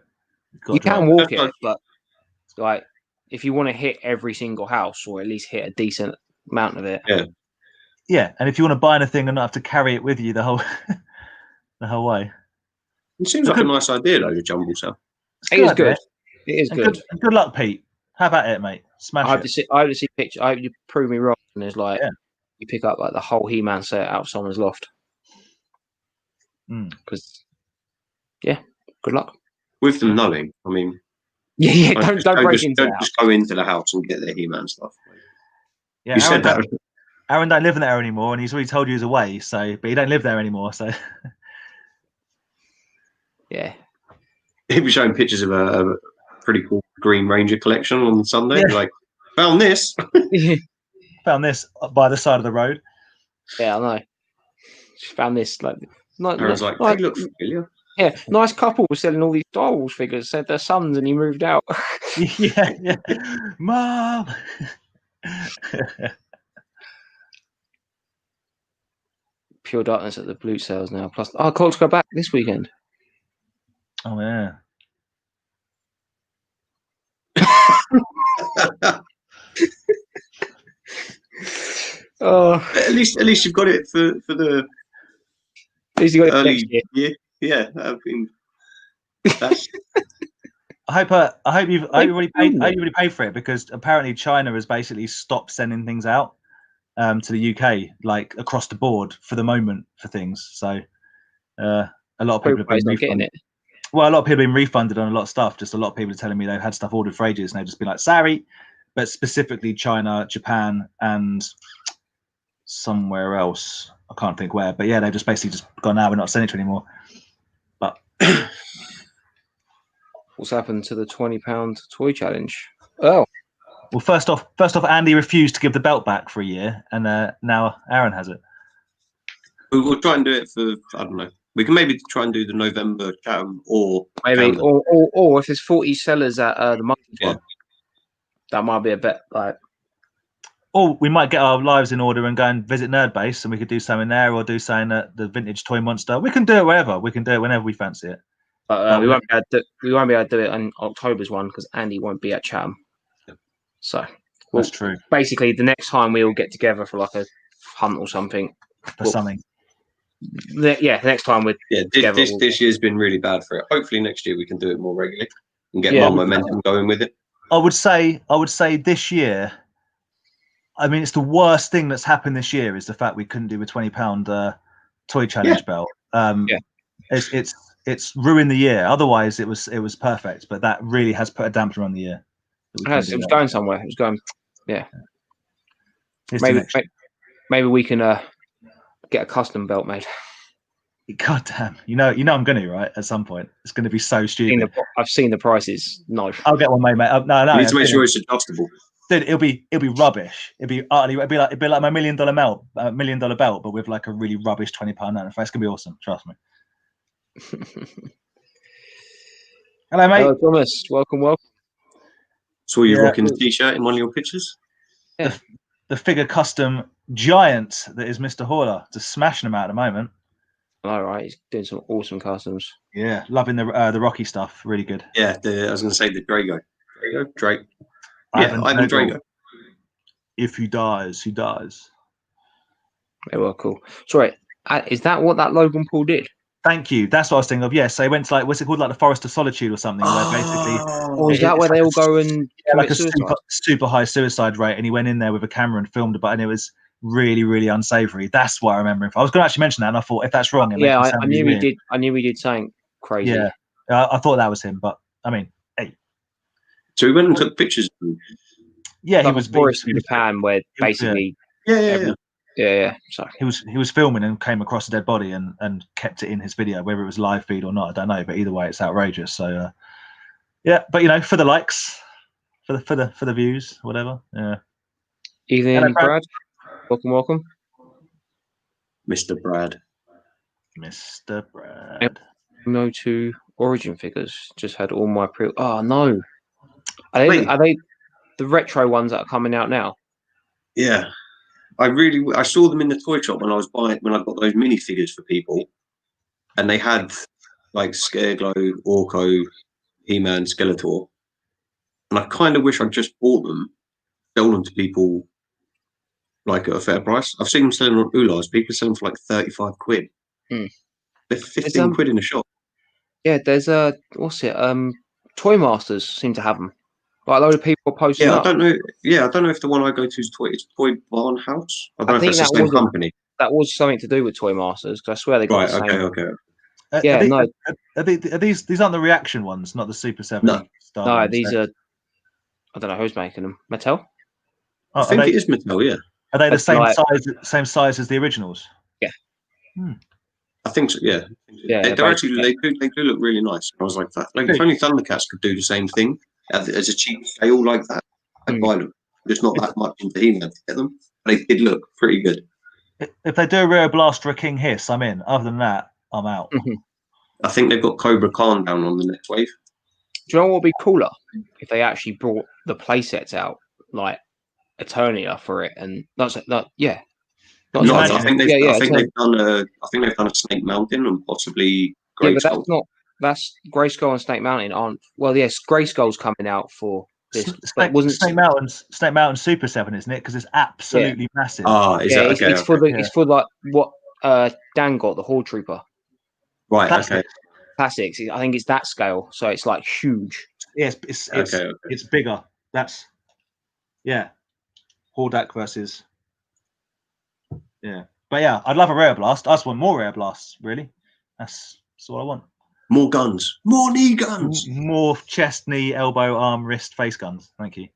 You can walk it, but like if you want to hit every single house or at least hit a decent amount of it. Yeah, and if you want to buy anything and not have to carry it with you the whole way. It seems like a nice idea, though, the jumble cell. It is good. It is good. Good luck, Pete. How about it, mate? Smash it. I hope to see pictures. I hope you prove me wrong. And there's you pick up like the whole He-Man set out of someone's loft. Because, good luck. With them knowing, I mean. Don't break into Don't just go into the house and get their He-Man stuff. Yeah, you said that. Aaron don't live in there anymore, and he's already told you he's away. But he don't live there anymore. So. Yeah. He'll be showing pictures of a pretty cool Green Ranger collection on Sunday. Yeah. Like, found this. Found this by the side of the road. Yeah, I know. She found this like. Aaron's like, they look familiar. Yeah, nice couple was selling all these Star Wars figures. Said their sons, and he moved out. yeah, Mom. Pure darkness at the Blue sales now. Plus, Colts go back this weekend. Oh yeah. At least you've got it for the. At least you got early it next year. Yeah. I hope you've already paid for it, because apparently China has basically stopped sending things out to the UK, like across the board for the moment for things. So a lot of people have been refunded. Well, a lot of people have been refunded on a lot of stuff. Just a lot of people are telling me they've had stuff ordered for ages and they've just been like, sorry. But specifically China, Japan, and somewhere else. I can't think where. But yeah, they've just basically just gone, now we're not sending it anymore. But what's happened to the £20 toy challenge? Oh. Well, first off, Andy refused to give the belt back for a year, and now Aaron has it. We'll try and do it for, I don't know. We can maybe try and do the November Chatham or maybe, or if there's 40 sellers at the Monkey one, that might be a bit like. or we might get our lives in order and go and visit Nerd Base, and we could do something there, or do something at the Vintage Toy Monster. We can do it wherever. We can do it whenever we fancy it. But we won't be able to do it on October's one because Andy won't be at Chatham. So that's true. Basically, the next time we all get together for like a hunt or something. Something. Next time we're together. This year's been really bad for it. Hopefully next year we can do it more regularly and get more momentum going with it. I would say this year. I mean, it's the worst thing that's happened this year is the fact we couldn't do a £20 toy challenge belt. It's ruined the year. Otherwise, it was perfect. But that really has put a damper on the year. It was going somewhere. It was going. Yeah. Maybe we can get a custom belt made. God damn! You know I'm gonna, right? At some point, it's gonna be so stupid. I've seen the prices. No, I'll get one made, mate. No. You need to make sure it's adjustable. Dude, it'll be rubbish. It'll be like my $1 million belt, but with like a really rubbish £20 note. It's gonna be awesome. Trust me. Hello, mate. Hello, Thomas. Welcome. Saw you rocking the t-shirt in one of your pictures. Yeah. The figure custom giant that is Mr. Hauler, just smashing them out at the moment. All right, he's doing some awesome customs. Yeah, loving the Rocky stuff. Really good. Yeah, I was going to say the Drake. Yeah, Ivan Drago. If he dies, he dies. They were cool. Sorry, is that what that Logan Paul did? Thank you. That's what I was thinking of. Yes, so he went to like, what's it called, like the Forest of Solitude or something, where basically. Is that where they all go and like a super high suicide rate, and he went in there with a camera and filmed it, and it was really, really unsavory. That's what I remember. I was going to actually mention that, and I thought if that's wrong, I knew he did. I knew he did something crazy. Yeah, I thought that was him, but I mean, hey. So he went and took pictures. Yeah, like he was forest in Japan, where basically. Yeah. Sorry. He was filming and came across a dead body and kept it in his video, whether it was live feed or not, I don't know. But either way, it's outrageous. So but for the likes, for the views, whatever. Yeah. Evening, Brad. Welcome. Mr. Brad. No two Origin figures. Just had all my pre. Oh no. Are they the retro ones that are coming out now? Yeah. I saw them in the toy shop when I got those minifigures for people, and they had like Scareglow, Orko, He-Man, Skeletor, and I kind of wish I'd just bought them, sell them to people like at a fair price. I've seen them selling on Ulas. People sell them for like 35 quid. They're 15 quid in the shop. Yeah, there's Toy Masters seem to have them. Like a load of people are posting up. I don't know if the one I go to is Toy Barn House. I don't know if that's the same company. That was something to do with Toy Masters, because I swear they got the same. Okay. Are these aren't the reaction ones, not the Super 7? No, these are. I don't know who's making them. Mattel. I think it is Mattel. Yeah. Are they the same size as the originals? Yeah. I think so. Yeah. They're actually they do look really nice. I was like that. Like if only Thundercats could do the same thing. As a cheap scale like that, I'd buy them. There's not that much into He-Man to get them. They did look pretty good. If they do a Rare Blast or a King Hiss, I'm in. Other than that, I'm out. I think they've got Cobra Khan down on the next wave. Do you know what would be cooler? If they actually brought the play sets out, like Eternia for it, and I think they've done a Snake Mountain and possibly Grayskull. That's Grayskull and Snake Mountain aren't. Well, yes, Grayskull's coming out for this. Snake Mountain Super 7, isn't it? Because it's absolutely massive. It's for like what Dan got, the Horde Trooper. Right. Classics. I think it's that scale, so it's like huge. Yes, it's bigger. That's Hordak versus. Yeah, but I'd love a Rare Blast. I just want more Rare Blasts. Really, that's what I want. More guns. More knee guns. More chest, knee, elbow, arm, wrist, face guns. Thank you.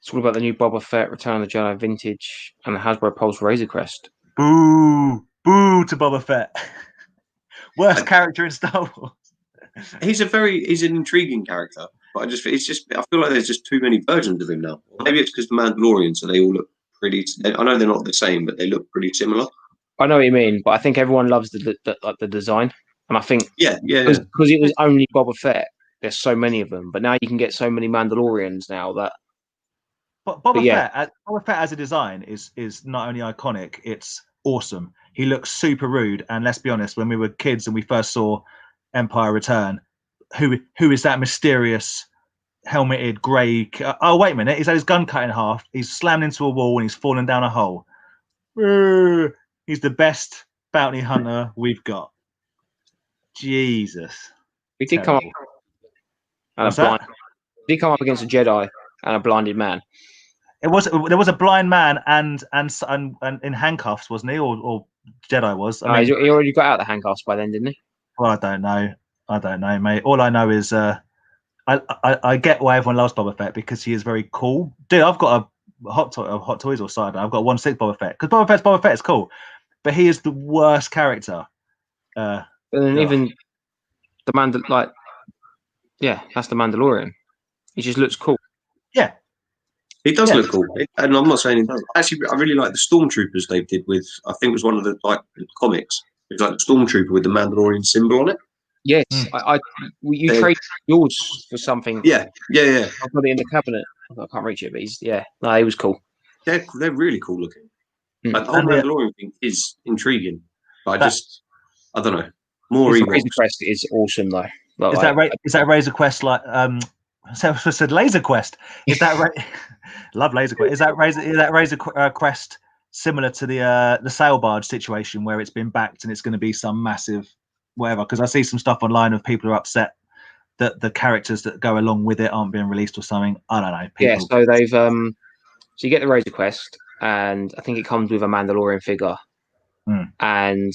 It's all about the new Boba Fett, Return of the Jedi Vintage, and the Hasbro Pulse Razor Crest. Boo! Boo to Boba Fett. Worst character in Star Wars. He's an intriguing character, but I feel like there's just too many versions of him now. Maybe it's because the Mandalorian, so they all look pretty. I know they're not the same, but they look pretty similar. I know what you mean, but I think everyone loves the design. And I think because it was only Boba Fett, there's so many of them. But now you can get so many Mandalorians now that But Boba Fett as a design is not only iconic, it's awesome. He looks super rude, and let's be honest, when we were kids and we first saw Empire Return, who is that mysterious helmeted grey? Oh wait a minute, he's had his gun cut in half. He's slammed into a wall and he's fallen down a hole. He's the best bounty hunter we've got. Jesus, he did come up. Did come up against a Jedi and a blinded man. There was a blind man and in handcuffs, wasn't he? Or Jedi was. I mean, he already got out of the handcuffs by then, didn't he? Well, I don't know, mate. All I know is I get why everyone loves Boba Fett because he is very cool. Dude, I've got a Hot Toys or side. I've got 1/6 Boba Fett because Boba Fett is cool, but he is the worst character. And then even the that's the Mandalorian. He just looks cool. Yeah. He does look cool, and I'm not saying he doesn't. Actually, I really like the Stormtroopers they did with. I think it was one of the comics. It was like the Stormtrooper with the Mandalorian symbol on it. Yes, you trade yours for something. Yeah. I've got it in the cabinet. I can't reach it, but he was cool. They're really cool looking. Like, the whole Mandalorian thing is intriguing, but I don't know. More Razor Crest is awesome though. Is that Razor Quest like So I said Laser Quest. Is that right? Love Laser Quest. Is that Razor Quest similar to the sail barge situation where it's been backed and it's going to be some massive whatever? Because I see some stuff online of people who are upset that the characters that go along with it aren't being released or something. I don't know. Yeah, so they've so you get the Razor Quest, and I think it comes with a Mandalorian figure, and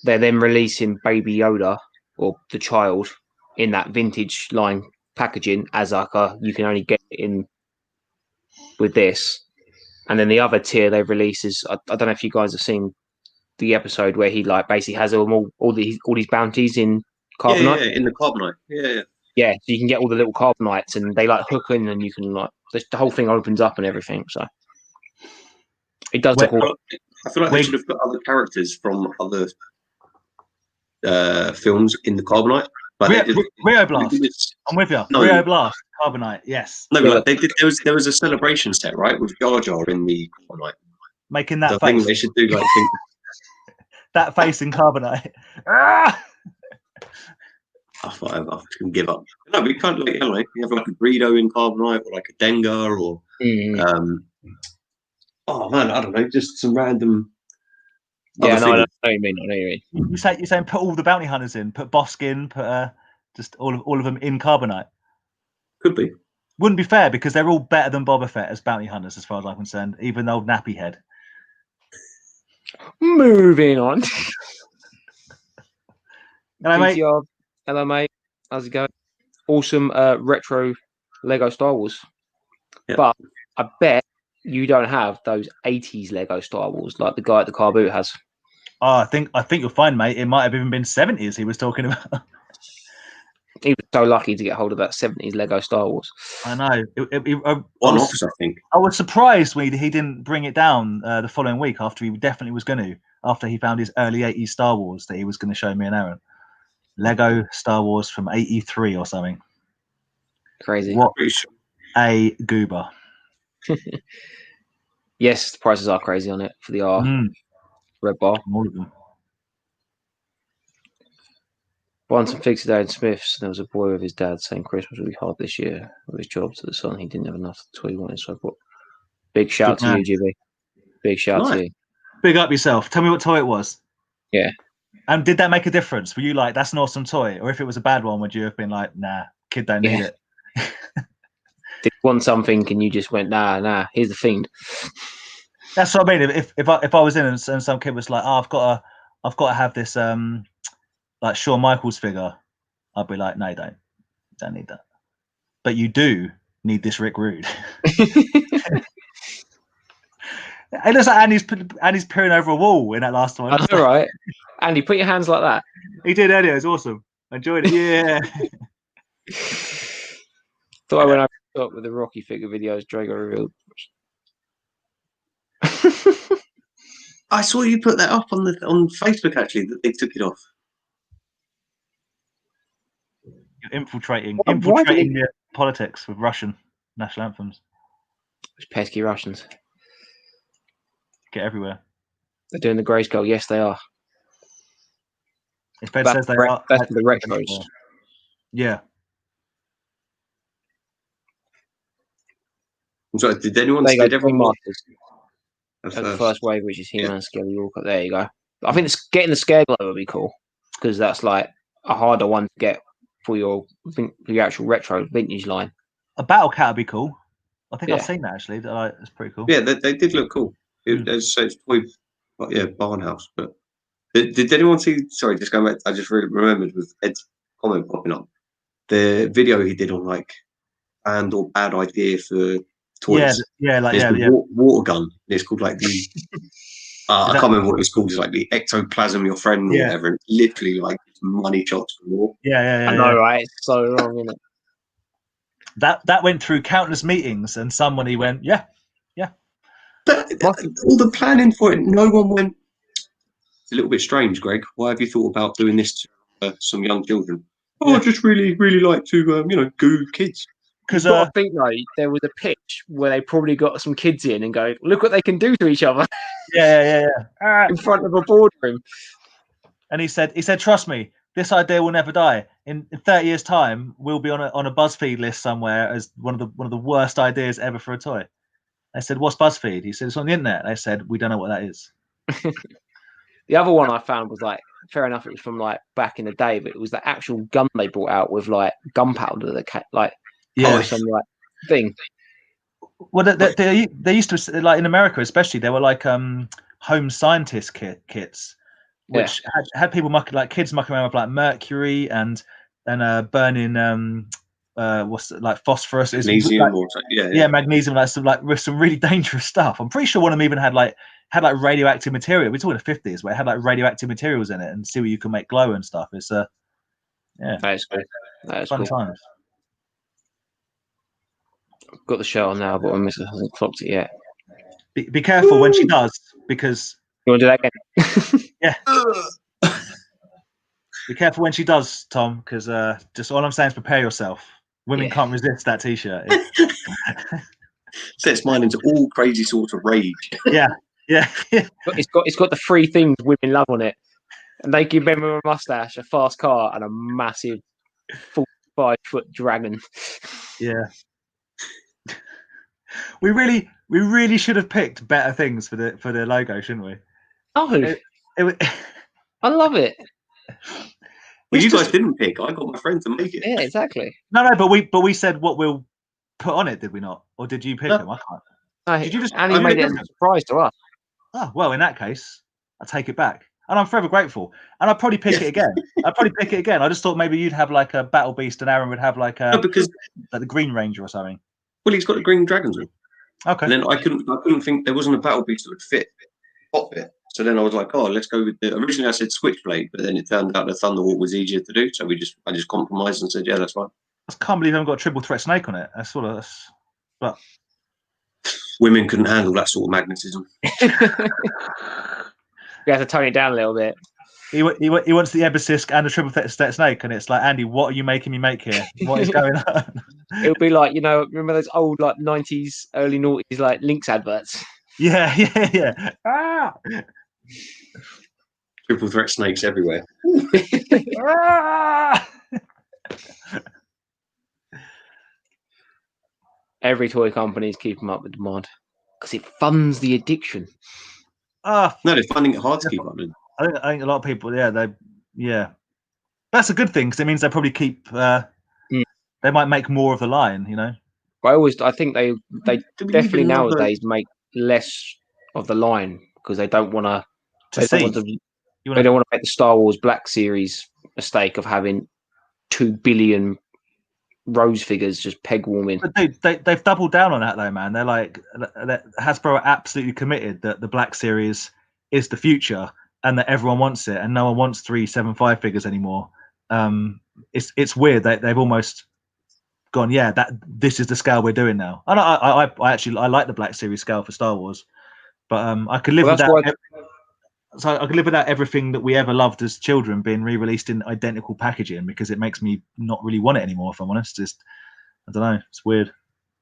they're then releasing Baby Yoda or the child in that vintage line packaging as like you can only get it in with this. And then the other tier they've released is I don't know if you guys have seen the episode where he like basically has all these bounties in carbonite. Yeah, in the carbonite. Yeah, so you can get all the little carbonites and they like hook in and you can like the whole thing opens up and everything. So it does look cool. I feel like they should have put other characters from other films in the carbonite. Rio Blast. I'm with you. No. Rio Blast, carbonite. Yes. No, like they did. There was a celebration set, right, with Jar Jar in the carbonite. Making that face. I think they should do like that face in carbonite. I can give up. No, but you can't like you have like a Greedo in carbonite or like a Dengar or oh man, I don't know, just some random. Yeah, no, I know what you mean. You're saying put all the bounty hunters in, put Boskin, put just all of them in carbonite. Could be. Wouldn't be fair because they're all better than Boba Fett as bounty hunters, as far as I'm concerned. Even old Nappy Head. Moving on. Hello, mate. Hello, mate. How's it going? Awesome retro Lego Star Wars. Yep. But I bet you don't have those 80s Lego Star Wars like the guy at the car boot has. Oh, I think you'll find, mate. It might have even been 70s he was talking about. He was so lucky to get hold of that 70s Lego Star Wars. I know. I think. I was surprised when he didn't bring it down the following week after he definitely was going to. After he found his early 80s Star Wars that he was going to show me and Aaron. Lego Star Wars from 83 or something. Crazy. What a goober. Yes, the prices are crazy on it for the red bar. All of them. Buying some figs today in Smith's. There was a boy with his dad saying Christmas will be hard this year with his job to the son. He didn't have enough to what he wanted. So I bought. Big shout to you, GB. Big shout to you. Big up yourself. Tell me what toy it was. Yeah. And did that make a difference? Were you like, that's an awesome toy? Or if it was a bad one, would you have been like, nah, kid don't need it? Did you want something and you just went, nah, here's the Fiend. That's what I mean. If I was in and some kid was like, oh, I've got to have this like Shawn Michaels figure, I'd be like, no, you don't need that. But you do need this Rick Rude. It looks like Andy's peering over a wall in that last one. That's all right. Andy, put your hands like that. He did earlier. It was awesome. I enjoyed it. Yeah. Thought I went over with the Rocky figure videos Drago revealed. I saw you put that up on Facebook actually that they took it off. You're infiltrating the politics with Russian national anthems. Those pesky Russians. Get everywhere. They're doing the grayscale. Yes, they are. If Ben says they are, that's the retros. Yeah. I'm sorry, did everyone? Did everyone? The first wave, which is He-Man, Skelly Walker. There you go. I think getting the Scare Glow would be cool because that's like a harder one to get for your actual retro vintage line. A Battle Cat would be cool. I think I've seen that actually. It's pretty cool. Yeah, they did look cool. It's toy, Barnhouse. But did anyone see? Sorry, just going back. I just really remembered with Ed's comment popping up the video he did on like banned or bad idea for toys. Water gun. It's called like the. I can't remember what it was called. It's like the ectoplasm, your friend, or whatever. And literally like money shots galore. Yeah. I know, right? It's so wrong, isn't it? That went through countless meetings, and somebody went, yeah. But all the planning for it, no one went. It's a little bit strange, Greg. Why have you thought about doing this to some young children? I just really like to, goo kids. Because I think there was a pitch where they probably got some kids in and go, look what they can do to each other. Yeah. In front of a boardroom. And he said, trust me, this idea will never die. In 30 years' time, we'll be on a BuzzFeed list somewhere as one of the worst ideas ever for a toy. I said, what's BuzzFeed? He said, it's on the internet. They said, we don't know what that is. The other one I found was like, fair enough, it was from like back in the day, but it was the actual gun they brought out with like gunpowder, some like thing. Well, they used to, like in America especially, there were like home scientist kits, which had people kids mucking around with like mercury and burning like phosphorus, magnesium, magnesium, with some really dangerous stuff. I'm pretty sure one of them even had radioactive material. We're talking the 50s where it had like radioactive materials in it, and see what you can make glow and stuff. It's that is cool. That is fun times. I've got the shirt on now, but my missus hasn't clocked it yet. Be careful when she does, because you want to do that again? Yeah. Be careful when she does, Tom, because just all I'm saying is prepare yourself. Women can't resist that T-shirt. Sets mine into all crazy sorts of rage. Yeah. It's got the three things women love on it, and they give them a mustache, a fast car, and a massive 45-foot dragon. Yeah. We really should have picked better things for the logo, shouldn't we? Oh, I love it. Well, you guys didn't pick. I got my friend to make it. Yeah, exactly. No, but we said what we'll put on it, did we not? Or did you pick them? I can't. No, did you just? And he made it a surprise to us. Oh well, in that case, I take it back, and I'm forever grateful. And I'd probably pick it again. I just thought maybe you'd have like a Battle Beast, and Aaron would have like because like the Green Ranger or something. Well, he's got the Green Dragons in. Okay. And then I couldn't think there wasn't a Battle Beast that would fit. So then I was like, oh, let's go with originally I said Switchblade, but then it turned out the Thunderhawk was easier to do. So I just compromised and said, yeah, that's fine. I can't believe I haven't got a triple threat snake on it. But women couldn't handle that sort of magnetism. You have to tone it down a little bit. He wants the Ebasisk and the triple threat snake, and it's like, Andy, what are you making me make here? What is going on? It'll be like, remember those old like 90s, early noughties like Lynx adverts? Yeah. Ah! Triple threat snakes everywhere. Ah! Every toy company is keeping up with demand because it funds the addiction. No, they're finding it hard to keep up with. I think a lot of people, that's a good thing because it means they probably keep. They might make more of the line, I think they definitely nowadays make less of the line because they don't want to. They don't want to make the Star Wars Black Series mistake of having 2 billion Rose figures just peg warming. But they've doubled down on that though, man. They're like Hasbro are absolutely committed that the Black Series is the future and that everyone wants it, and no one wants 375 figures anymore. It's weird that they've almost gone, that this is the scale we're doing now. And I actually like the Black Series scale for Star Wars, but I could live with that. So I could live without everything that we ever loved as children being re-released in identical packaging because it makes me not really want it anymore. If I'm honest, I don't know. It's weird.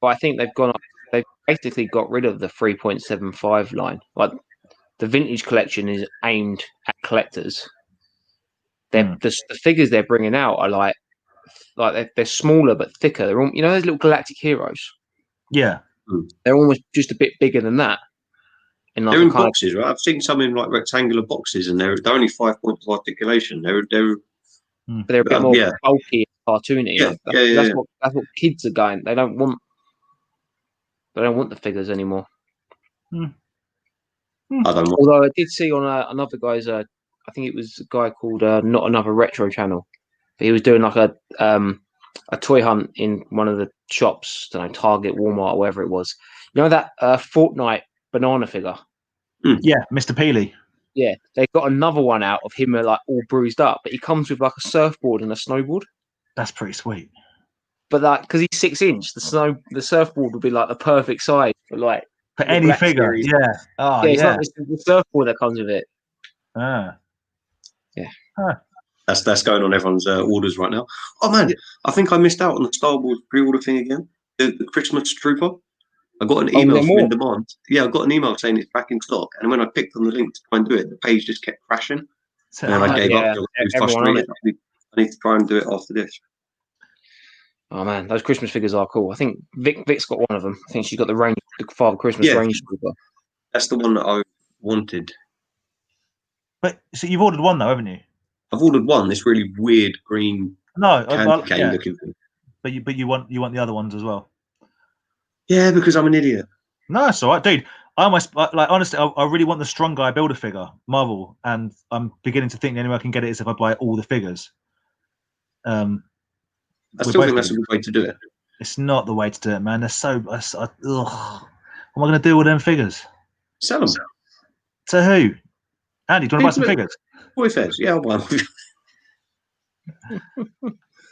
But I think they've gone up. basically got rid of the 3.75 line. Like the vintage collection is aimed at collectors. The figures they're bringing out are like they're smaller but thicker. They're all, you know, those little galactic heroes. Yeah, they're almost just a bit bigger than that. In like they're in boxes, right? I've seen some in like rectangular boxes, and they're only 5 points of articulation. They're a bit more bulky, cartoony. That's what kids are going. They don't want the figures anymore. I don't know. Although I did see on another guy's, I think it was a guy called Not Another Retro channel. But he was doing like a toy hunt in one of the shops, I don't know, Target, Walmart, or wherever it was. You know that Fortnite banana figure? Yeah, Mr. Peely. Yeah, they got another one out of him like all bruised up, but he comes with like a surfboard and a snowboard. That's pretty sweet. But like, because he's 6 inch, the surfboard would be like the perfect size for like any figure. Series. Yeah. Oh, yeah. It's like the surfboard that comes with it. Ah. Yeah. Huh. That's going on everyone's orders right now. Oh man, I think I missed out on the Star Wars pre-order thing again. The Christmas Trooper. I got an email from In Demand. Yeah, I got an email saying it's back in stock, and when I clicked on the link to try and do it, the page just kept crashing, and I gave up. I was frustrated. I need to try and do it after this. Oh man, those Christmas figures are cool. I think Vic's got one of them. I think she's got the Father Christmas Range Trooper. That's the one that I wanted. But so you've ordered one though, haven't you? I've ordered one. This really weird green candy cane looking thing. But you want the other ones as well. Yeah, because I'm an idiot. No, it's all right, dude. I almost like honestly, I really want the Strong Guy Builder figure, Marvel, and I'm beginning to think the only way I can get it is if I buy all the figures. I still think that's a good way to do it. It's not the way to do it, man. They're so. What am I going to do with them figures? Sell them. To who? Andy, do you want to buy some figures? Boy fairs, yeah, I'll buy them.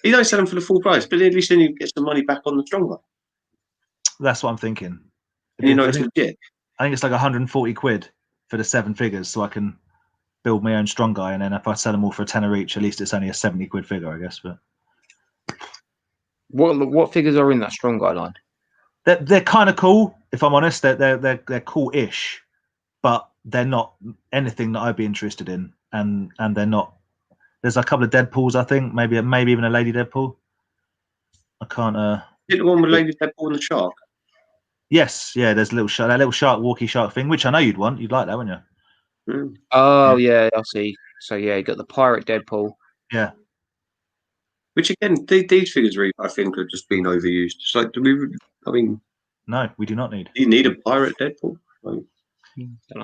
You don't sell them for the full price, but at least then you get some money back on the Strong Guy. That's what I'm thinking. And you know it's legit. I think it's like 140 quid for the 7 figures, so I can build my own Strong Guy, and then if I sell them all for a tenner each, at least it's only a 70 quid figure, I guess. But what figures are in that Strong Guy line? They're kind of cool, if I'm honest. They're cool-ish, but they're not anything that I'd be interested in, and they're not. There's a couple of Deadpools, I think, maybe even a Lady Deadpool. I can't. Is it the one with Lady Deadpool and the shark? Yes, yeah. There's a little shark, that little shark, walkie shark thing, which I know you'd want. You'd like that, wouldn't you? Oh yeah, I see. So yeah, you got the pirate Deadpool. Yeah. Which again, these figures, really, I think, have just been overused. It's like, do we? I mean, no, we do not need. Do you need a pirate Deadpool? Like,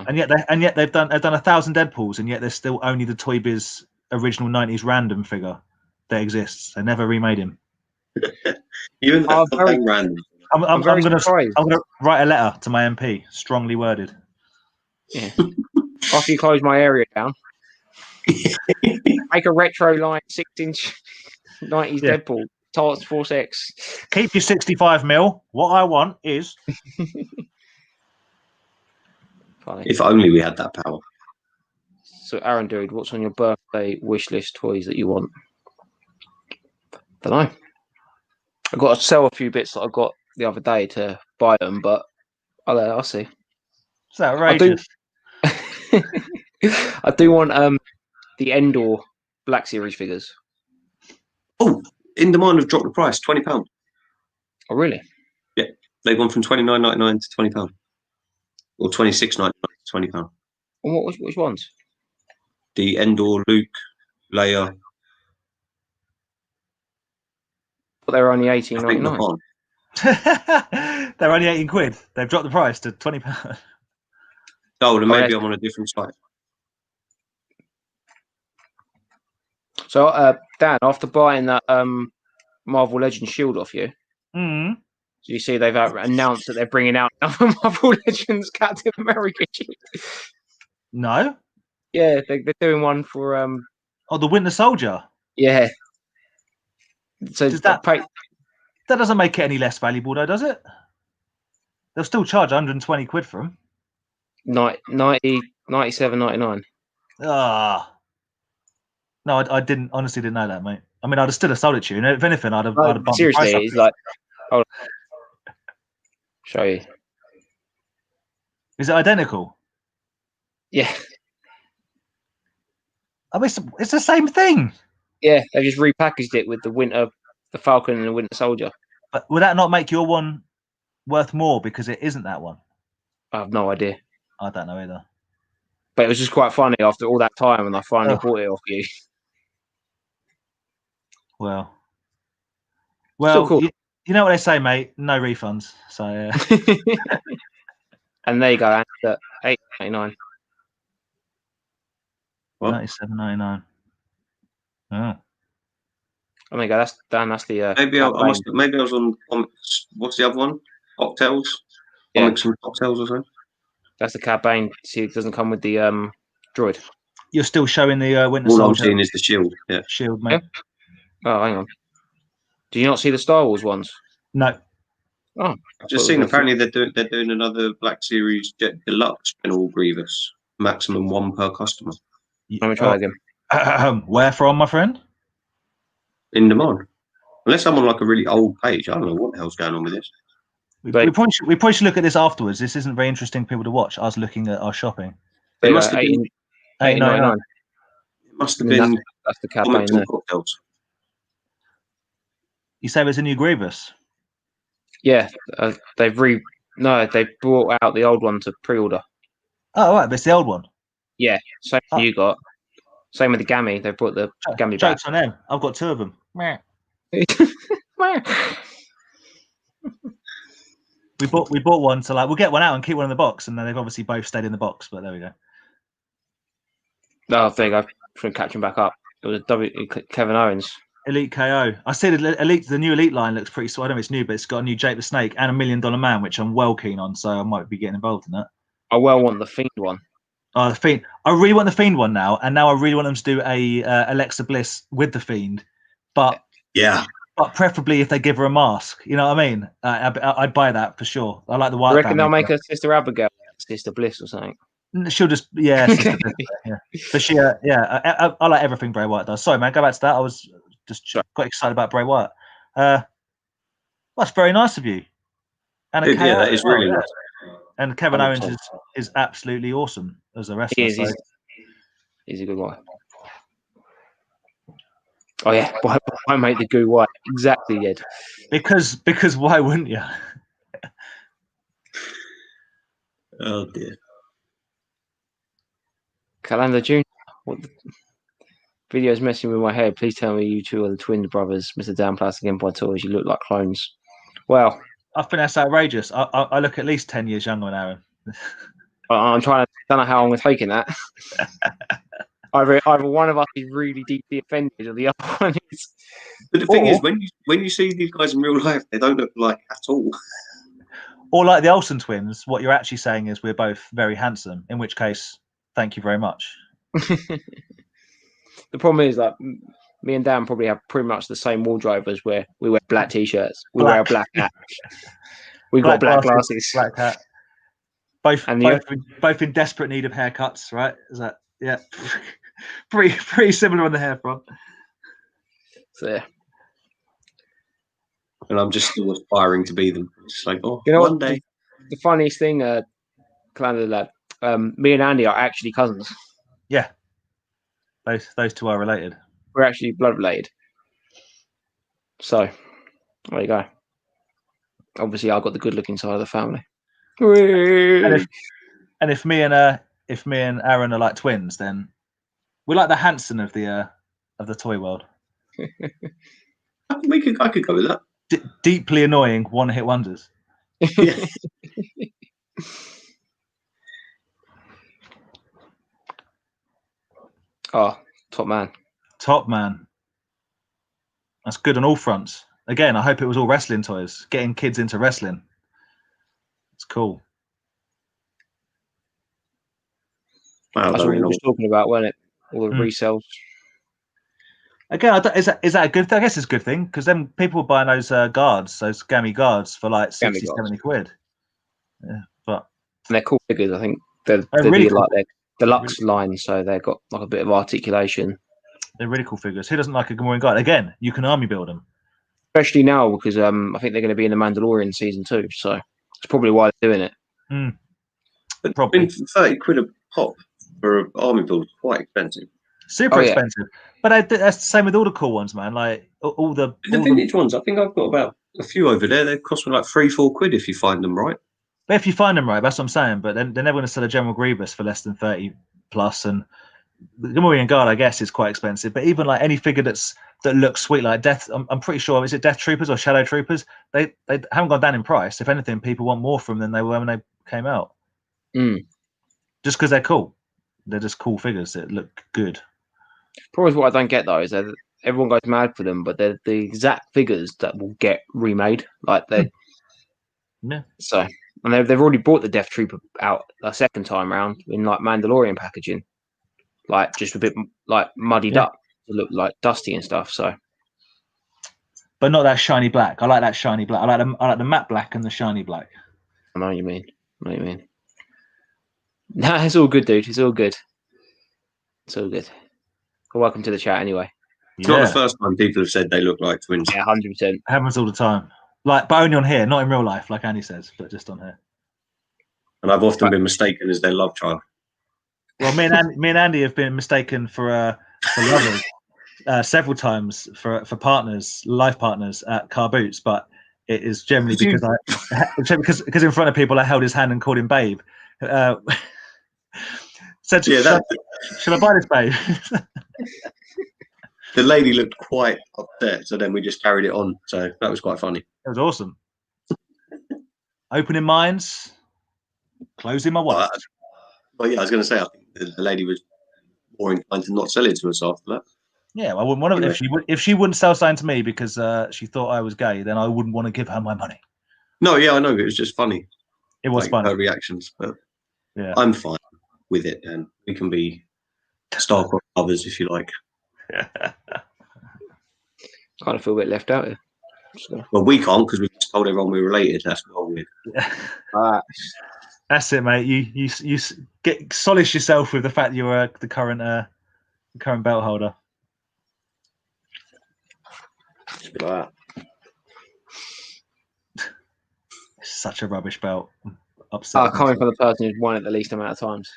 and yet they've done 1,000 Deadpools, and yet there's still only the Toy Biz original 90s random figure that exists. They never remade him. Even that random. I'm going to write a letter to my MP, strongly worded. Yeah. After you close my area down, make a retro line 6 inch 90s Deadpool, Task Force X. Keep your 65 mil. What I want is. Funny. If only we had that power. So, Aaron, dude, what's on your birthday wish list toys that you want? Don't know. I've got to sell a few bits that I got the other day to buy them, but I'll see. It's outrageous. I do want the Endor Black Series figures. Oh, In Demand have dropped the price, £20. Oh, really? Yeah, they've gone from $29.99 to £20, or $26.99 to £20. And which ones? The Endor, Luke, Leia. But they're only $18.99. They're only 18 quid. They've dropped the price to £20. Oh, then maybe I'm on a different site. So, Dan, after buying that Marvel Legends shield off you, do you see they've announced that they're bringing out another Marvel Legends Captain America shield? No. Yeah, they're doing one for the Winter Soldier. Yeah. So that doesn't make it any less valuable, though, does it? They'll still charge 120 quid for them. 97.99. Ah. No, I honestly didn't know that, mate. I mean, I'd have still sold it to you. And if anything, I'd have bumped seriously, the price up. it's like, show you. Is it identical? Yeah. I mean, it's the same thing. Yeah, they just repackaged it with the Falcon and the Winter Soldier. But would that not make your one worth more because it isn't that one? I have no idea. I don't know either. But it was just quite funny after all that time when I finally bought it off you. Well, cool. you know what they say, mate? No refunds. So. And there you go. At $8.99. $97.99. Oh. Oh my god, that's the maybe I was on comics. What's the other one? Cocktails. Comics and cocktails or something. That's the Cad Bane. See, it doesn't come with the droid. You're still showing the Winter Soldier. All I'm seeing is the shield. Yeah, shield, mate. Yeah? Oh, hang on. Do you not see the Star Wars ones? No. Oh, I've just seen. Apparently, they're doing another Black Series Jet Deluxe General Grievous, maximum 1 per customer. Let me try that again. Where from, my friend? In demand. Unless I'm on like a really old page, I don't know what the hell's going on with this. We probably should look at this afterwards. This isn't very interesting for people to watch. Us looking at our shopping. It must have been $8.99. It must have been. That's the Cad Bane. Cocktails. You say there's a new Grievous? Yeah, they brought out the old one to pre-order. Oh, right, but it's the old one. Yeah, same you got. Same with the Gammy. They brought the Gammy back. Jokes on them. I've got 2 of them. We bought one, so we'll get one out and keep one in the box, and then they've obviously both stayed in the box. But there we go. Oh, there you go. Trying to catch him back up. It was Kevin Owens. Elite KO. I see the new Elite line looks pretty sweet. I don't know if it's new, but it's got a new Jake the Snake and a $1 Million Man, which I'm well keen on. So I might be getting involved in that. I want the Fiend one. Oh, the Fiend! I really want the Fiend one now, and now I really want them to do a Alexa Bliss with the Fiend, but preferably if they give her a mask. You know what I mean? I'd buy that for sure. I like the white. I reckon they'll make her Sister Abigail, Sister Bliss, or something. She'll just Sister Bliss, yeah. But she I like everything Bray Wyatt does. Sorry, man, go back to that. I was just got excited about Bray Wyatt. That's very nice of you. And that is really nice. And Kevin 100%. Owens is absolutely awesome as a wrestler. He's a good guy. Oh yeah, why make the goo white? Exactly, Ed. Because why wouldn't you? Oh dear. Calendar Junior. What the video's messing with my head. Please tell me you two are the twin brothers, Mr. Dan Plastic Empire Toys. You look like clones. Well, I think that's outrageous. I look at least 10 years younger than Aaron. I'm trying to don't know how I'm taking that. Either one of us is really deeply offended, or the other one is. But the thing is, when you see these guys in real life, they don't look like at all. Or like the Olsen twins, what you're actually saying is we're both very handsome. In which case, thank you very much. The problem is, like, me and Dan probably have pretty much the same wardrobe as where we wear black t-shirts, we wear a black hat, we've got black glasses, black hat. Both in desperate need of haircuts, right? Is that pretty similar on the hair front. So yeah. And I'm just still aspiring to be them. It's like, one day. The funniest thing, Calendar Lad, me and Andy are actually cousins. Yeah. Those two are related. We're actually blood related. So there you go. Obviously, I've got the good-looking side of the family. And if me and Aaron are like twins, then we're like the Hanson of the toy world. I could go with that. Deeply annoying one-hit wonders. Yeah. Oh, top man. Top man. That's good on all fronts. Again, I hope it was all wrestling toys. Getting kids into wrestling. It's cool. That's what we were just talking about, wasn't it? All the resales. Again, is that a good thing? I guess it's a good thing because then people were buying those guards, those Gammy guards for like 60, 70 quid. Yeah, and they're cool figures. I think they're really cool. Like their deluxe line, so they've got like a bit of articulation. They're really cool figures. Who doesn't like a Gamorrean guard? Again, you can army build them. Especially now because I think they're going to be in the Mandalorian season 2, so that's probably why they're doing it. But probably 30 quid a pop for an army build is quite expensive. Super expensive. But that's the same with all the cool ones, man. Like all the vintage ones. I think I've got about a few over there. They cost me like 3-4 quid if you find them right. But if you find them right, that's what I'm saying. But then they're never going to sell a General Grievous for less than 30 plus. And the Gamorrean Guard, I guess, is quite expensive. But even like any figure that looks sweet, like Death, I'm pretty sure, is it Death Troopers or Shadow Troopers? They haven't gone down in price. If anything, people want more from them than they were when they came out. Just because they're cool. They're just cool figures that look good. Probably what I don't get though is that everyone goes mad for them, but they're the exact figures that will get remade. Like they, So, and they've already brought the Death Trooper out a second time round in like Mandalorian packaging, like just a bit like muddied up to look like dusty and stuff. So, but not that shiny black. I like that shiny black. I like the matte black and the shiny black. I know what you mean. Nah, it's all good, dude. It's all good. Well, welcome to the chat anyway. It's not the first time people have said they look like twins. Yeah, 100%. Happens all the time. Like, but only on here, not in real life, like Andy says, but just on here. And I've often been mistaken as their love child. Well, me and Andy have been mistaken for lovers several times for partners, life partners at car boots, but it is generally because in front of people I held his hand and called him babe. Said, should I buy this, babe? The lady looked quite upset, so then we just carried it on. So that was quite funny. It was awesome. Opening minds, closing my wallet. Well, yeah, I was going to say, I think the lady was more inclined to not sell it to us after that. Yeah, well, I wouldn't want to, if she wouldn't sell something to me because she thought I was gay, then I wouldn't want to give her my money. No, yeah, I know. It was just funny. It was funny. Her reactions, but yeah, I'm fine with it, and we can be star-crossed lovers if you like. Kind of feel a bit left out here. Well, we can't because we just told everyone we're related. That's not weird. That's it, mate. You get solace yourself with the fact you're the current belt holder. Just be like that. It's such a rubbish belt. Upset. Coming from the person who's won it the least amount of times,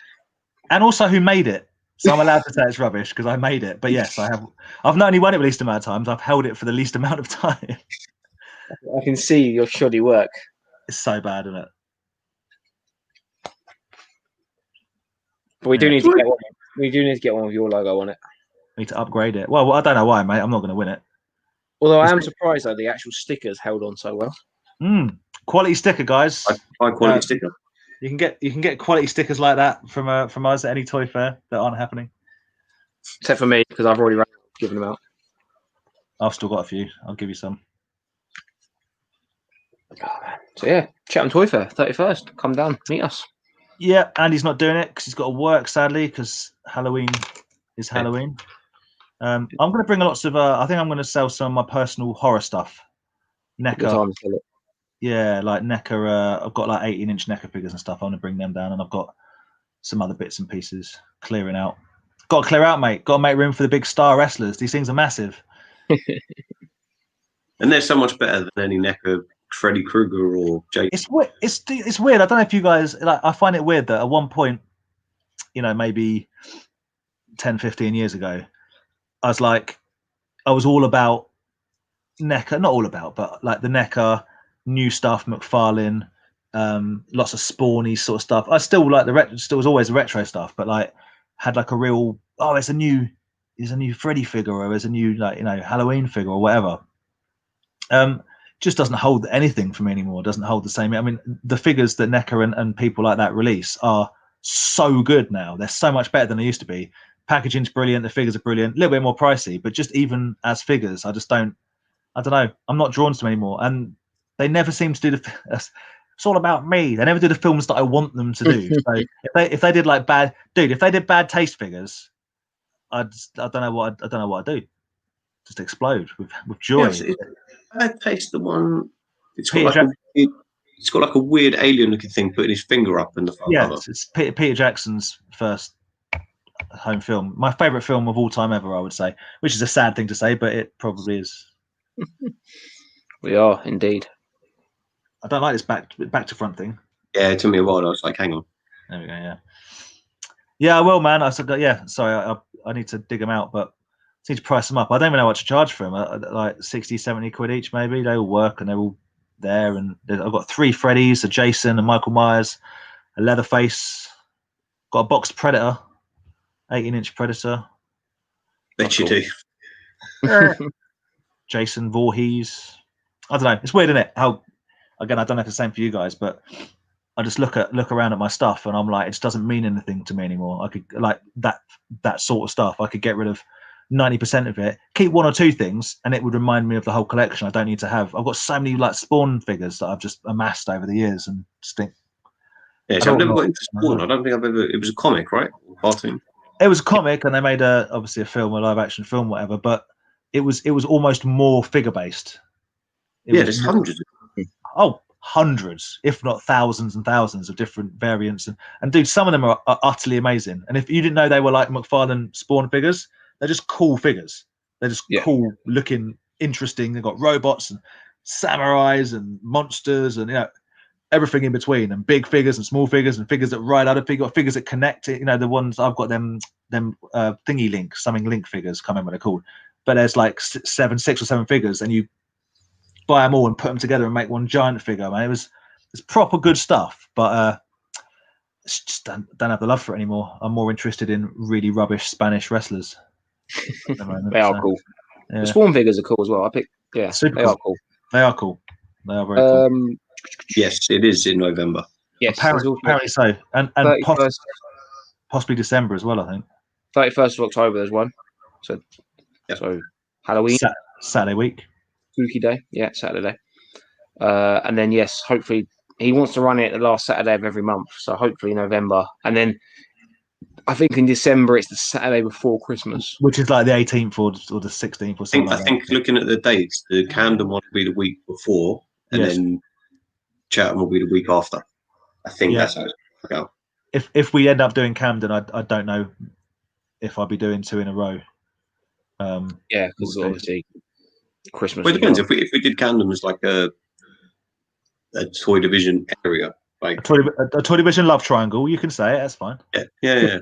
and also who made it. So I'm allowed to say it's rubbish because I made it. But yes, I have. I've not only won it the least amount of times, I've held it for the least amount of time. I can see your shoddy work. It's so bad, isn't it? But we do need to get one. We do need to get one with your logo on it. We need to upgrade it. Well, I don't know why, mate. I'm not going to win it. Although I am surprised that the actual stickers held on so well. Quality sticker, guys. High quality sticker. You can get quality stickers like that from us at any toy fair that aren't happening. Except for me, because I've already given them out. I've still got a few. I'll give you some. So yeah, Chatham Toy Fair, 31st. Come down, meet us. Yeah, Andy's not doing it because he's got to work, sadly, because Halloween is Halloween. I'm going to bring lots of. I think I'm going to sell some of my personal horror stuff. NECA. Yeah, like NECA. I've got like 18-inch NECA figures and stuff. I want to bring them down, and I've got some other bits and pieces clearing out. Got to clear out, mate. Got to make room for the big star wrestlers. These things are massive. And they're so much better than any NECA Freddy Krueger or Jake. It's weird. I don't know if you guys like. I find it weird that at one point, maybe 10, 15 years ago, I was all about NECA. Not all about, but like the NECA. New stuff, McFarlane, lots of Spawny sort of stuff. I still like still was always the retro stuff, but like had like a real there's a new Freddy figure or there's a new Halloween figure or whatever. Just doesn't hold anything for me anymore. Doesn't hold the same. I mean, the figures that NECA and people like that release are so good now. They're so much better than they used to be. Packaging's brilliant. The figures are brilliant. A little bit more pricey, but just even as figures, I don't know. I'm not drawn to them anymore. And they never seem to do it's all about me. They never do the films that I want them to do. So if they did like if they did bad taste figures, I don't know what I'd do. Just explode with joy. Yes, bad taste. The one it's got like a weird alien looking thing putting his finger up in the front. Yeah, it's Peter Jackson's first home film. My favorite film of all time ever, I would say. Which is a sad thing to say, but it probably is. We are indeed. I don't like this back to front thing. Yeah, it took me a while. I was like, hang on. There we go. Yeah. Yeah, I will, man. I said, yeah. Sorry, I need to dig them out, but I need to price them up. I don't even know what to charge for them. Like 60, 70 quid each, maybe. They all work and they're all there. And I've got 3 Freddys, a Jason, a Michael Myers, a Leatherface. Got a boxed Predator, 18-inch Predator. Bet you do. Jason Voorhees. I don't know. It's weird, isn't it? How, again, I don't know if it's the same for you guys, but I just look around at my stuff and I'm like, it just doesn't mean anything to me anymore. I could like that sort of stuff. I could get rid of 90% of it, keep 1 or 2 things, and it would remind me of the whole collection. I don't need to have. I've got so many like Spawn figures that I've just amassed over the years and just think. Yeah, so I've never got into Spawn. I don't think I've ever. It was a comic, right? Cartoon. It was a comic, and they made obviously a film, a live action film, whatever. But it was almost more figure based. There's hundreds. Hundreds, if not thousands and thousands of different variants. And dude, some of them are utterly amazing. And if you didn't know they were like McFarlane Spawn figures, they're just cool figures. They're just cool looking, interesting. They've got robots and samurais and monsters and everything in between, and big figures and small figures and figures that ride other figures, figures that connect. The ones I've got them thingy link, something link figures, can't remember what they're called. But there's like 6 or 7 figures, and you buy them all and put them together and make one giant figure. Man, it's proper good stuff, but just don't have the love for it anymore. I'm more interested in really rubbish Spanish wrestlers. They are cool. Yeah. The Spawn figures are cool as well. They are cool. They are cool. They are very cool. Yes, it is in November. Yes, apparently so, and possibly December as well. I think 31st of October. There's one. So Halloween, Saturday week. Spooky day, Saturday. And then hopefully he wants to run it the last Saturday of every month. So hopefully November, and then I think in December it's the Saturday before Christmas, which is like the 18th or the 16th or something. I think looking at the dates, the Camden one will be the week before, and then Chatham will be the week after. I think that's how it's going to go. If we end up doing Camden, I don't know if I'll be doing 2 in a row. Because obviously Christmas. Well, it depends. If we did Camden as like a toy division area, like a toy division love triangle, you can say it. That's fine. Yeah.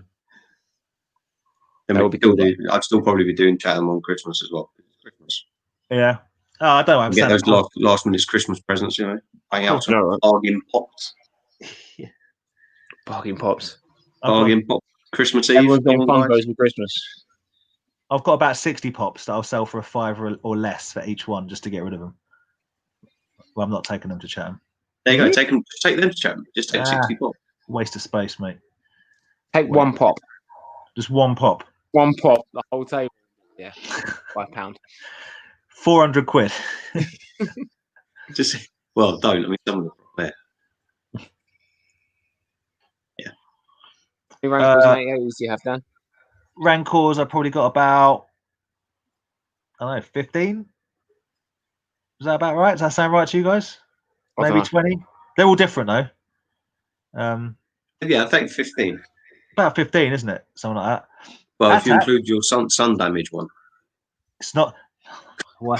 And I'd still probably be doing Chatham on Christmas as well. Christmas. Yeah. Oh, I don't know. Get those last minute Christmas presents, bang out some bargain pops. Bargain pops. Bargain pop. Christmas Eve. Everyone's got Funkos for Christmas. I've got about 60 pops that I'll sell for a £5 or less for each one, just to get rid of them. Well, I'm not taking them to Chatham. There you go. Take them to Chatham. Just take 60 pop. Waste of space, mate. Take one pop. Just one pop. One pop. The whole table. Yeah. £5. 400 quid. Don't. I mean, some of them are there. Yeah. How many Rancors do you have, Dan? Rancors, I've probably got about, 15? Is that about right? Does that sound right to you guys? Maybe 20? They're all different, though. I think 15. About 15, isn't it? Something like that. Well, if you include your sun damage one. It's not... Why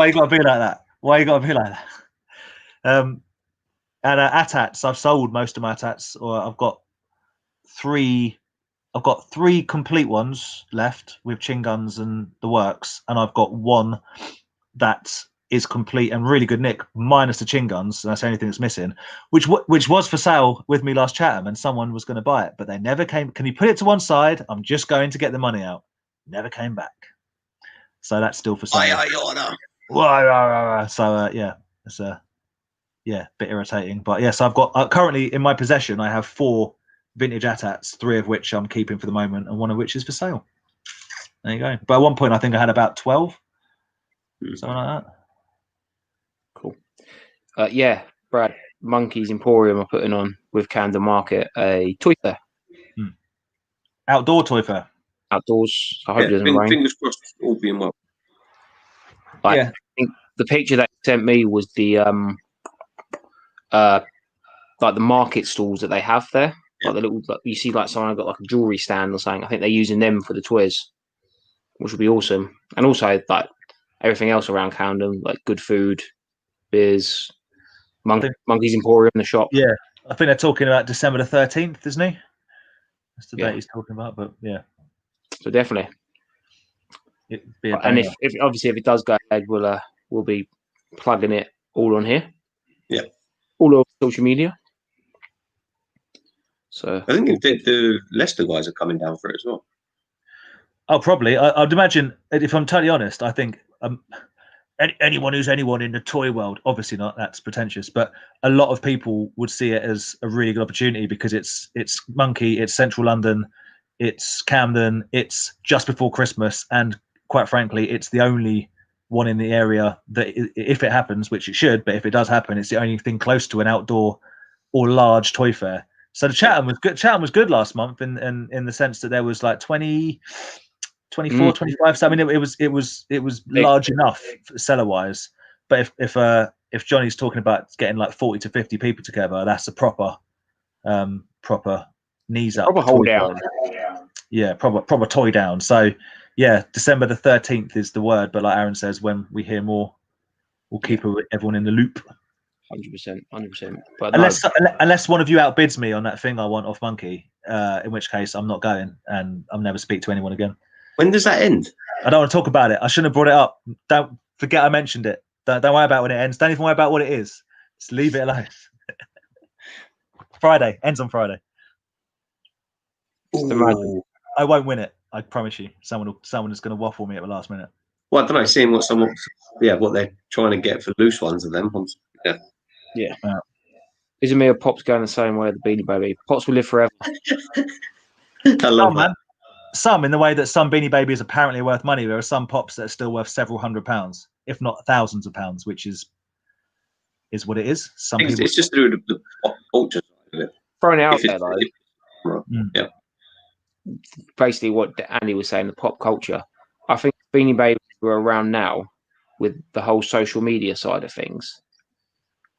you got to be like that? Why you got to be like that? And ATATs, I've sold most of my ATATs, or I've got 3 complete ones left with chin guns and the works, and I've got 1 that is complete and really good nick, minus the chin guns, and that's the only thing that's missing, which was for sale with me last Chatham, and someone was going to buy it, but they never came. Can you put it to one side? I'm just going to get the money out. Never came back. So that's still for sale. So it's a bit irritating, but yes, I've got currently in my possession I have 4 vintage ATATs, 3 of which I'm keeping for the moment, and 1 of which is for sale. There you go. But at one point I think I had about 12, something like that. Cool. Brad, Monkey's Emporium are putting on with Camden Market a toy fair. Outdoor toy fair. Outdoors. I hope it doesn't rain. Fingers crossed, all being well. I think the picture that he sent me was the like the market stalls that they have there. Like the little, you see, like someone got like a jewelry stand or something. I think they're using them for the toys, which would be awesome. And also like everything else around Camden, like good food, beers, Monkey's Emporium, the shop. Yeah, I think they're talking about December the 13th, isn't he? That's the date he's talking about. But yeah, so definitely. And if obviously if it does go ahead, we'll be plugging it all on here. Yeah, all over social media. So I think the Leicester guys are coming down for it as well. Oh, probably. I'd imagine. If I'm totally honest, I think anyone who's anyone in the toy world, obviously not. That's pretentious, but a lot of people would see it as a really good opportunity because it's Monkey, it's Central London, it's Camden, it's just before Christmas, and quite frankly, it's the only one in the area that, if it happens, which it should, but if it does happen, it's the only thing close to an outdoor or large toy fair. So the Chatham was good. Chatham was good last month in the sense that there was like 20, 24, 25. So I mean, it was large enough seller wise. But if Johnny's talking about getting like 40 to 50 people together, that's a proper knees up, proper hold down. Yeah, proper toy down. So yeah, December the 13th is the word. But like Aaron says, when we hear more, we'll keep everyone in the loop. 100%. But unless one of you outbids me on that thing I want off Monkey, in which case I'm not going and I'll never speak to anyone again. When does that end? I don't want to talk about it. I shouldn't have brought it up. Don't forget I mentioned it. Don't worry about when it ends. Don't even worry about what it is. Just leave it alone. Friday. Ends on Friday. I won't win it. I promise you. Someone is going to waffle me at the last minute. Well, I don't know. Seeing what they're trying to get for loose ones of them. Yeah. Is it me or Pop's going the same way as the Beanie Baby? Pops will live forever. I love that. Some in the way that some Beanie Babies apparently are worth money. There are some Pops that are still worth several £100s, if not thousands of pounds, which is what it is. It's just to do with the pop culture side of it. Throwing it out there, though. Yeah. Basically, what Andy was saying, the pop culture. I think Beanie Babies were around now with the whole social media side of things.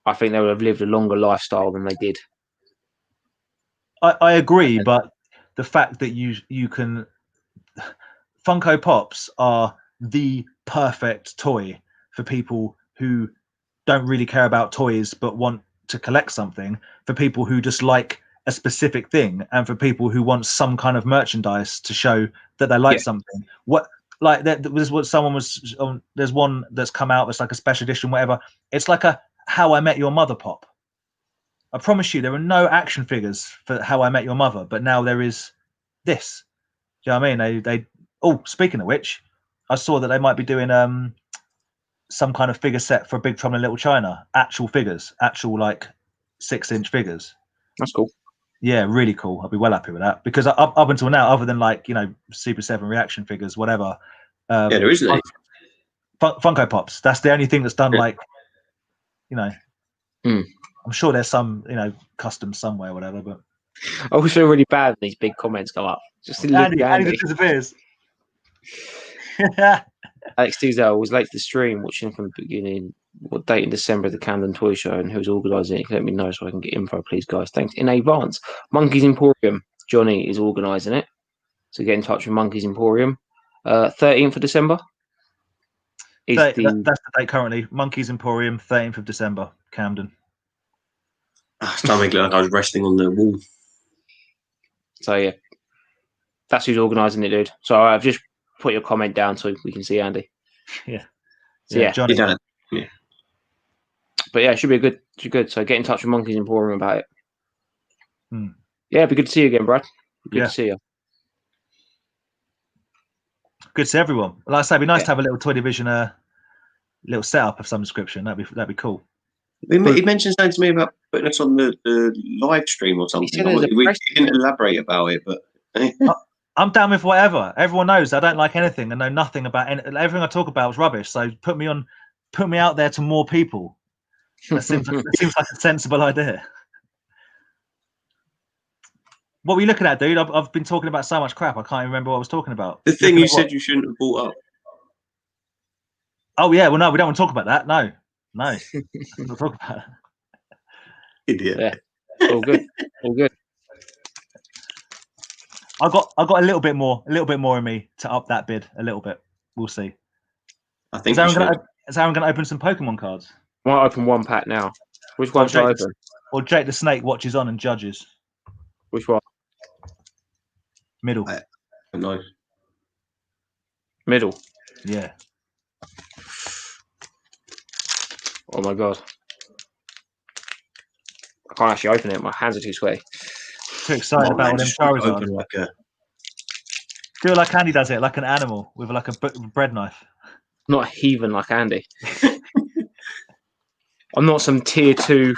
I think they would have lived a longer lifestyle than they did. I agree, but the fact that you can Funko Pops are the perfect toy for people who don't really care about toys but want to collect something, for people who just like a specific thing, and for people who want some kind of merchandise to show that they like something. There's one that's come out that's like a special edition, whatever. It's like a How I Met Your Mother pop. I promise you, there are no action figures for How I Met Your Mother, but now there is this. Do you know what I mean? They Oh, speaking of which, I saw that they might be doing some kind of figure set for Big Trouble in Little China. Actual figures, actual like 6-inch figures. That's cool. Yeah, really cool. I'll be well happy with that, because up until now, other than like, Super 7 reaction figures, whatever. There isn't any. Funko Pops. That's the only thing that's done like, I'm sure there's some, custom somewhere, whatever. But I always feel really bad when these big comments come up. Just to look at Andy. Disappears. Alex Tuzel was late to the stream, watching from the beginning. What date in December the Camden Toy Show, and who's organising it? Let me know so I can get info, please, guys. Thanks in advance. Monkeys Emporium. Johnny is organising it, so get in touch with Monkeys Emporium. 13th of December. That's the date currently. Monkeys Emporium, 13th of December, Camden. Stomach like I was resting on the wall. So yeah, that's who's organising it, dude. So I've just put your comment down so we can see Andy. Yeah. So yeah, Johnny. Yeah. But yeah, it should be good. So get in touch with Monkeys Emporium about it. Yeah, it'd be good to see you again, Brad. Good to see you. Good to see everyone. Like I say, it'd be nice to have a little Toy Division, little setup of some description. That'd be cool. He mentioned something to me about putting us on the live stream or something. We didn't elaborate about it, but I'm down with whatever. Everyone knows I don't like anything and know nothing about everything I talk about is rubbish. So put me out there to more people. That seems like a sensible idea. What were you looking at, dude? I've been talking about so much crap. I can't even remember what I was talking about. The thing you said you shouldn't have brought up. Oh yeah, well no, we don't want to talk about that. No. We'll talk about it. Idiot. Yeah. All good. I got a little bit more in me to up that bid a little bit. We'll see. I think is Aaron going to open some Pokemon cards? I might open one pack now. Which one should I open? Or Jake the Snake watches on and judges. Which one? Middle. I don't know. Middle. Yeah. Oh my god. I can't actually open it. My hands are too sweaty. Too excited about all them Charizards. Do it like Andy does it, like an animal with like a bread knife. Not a heathen like Andy. I'm not some tier 2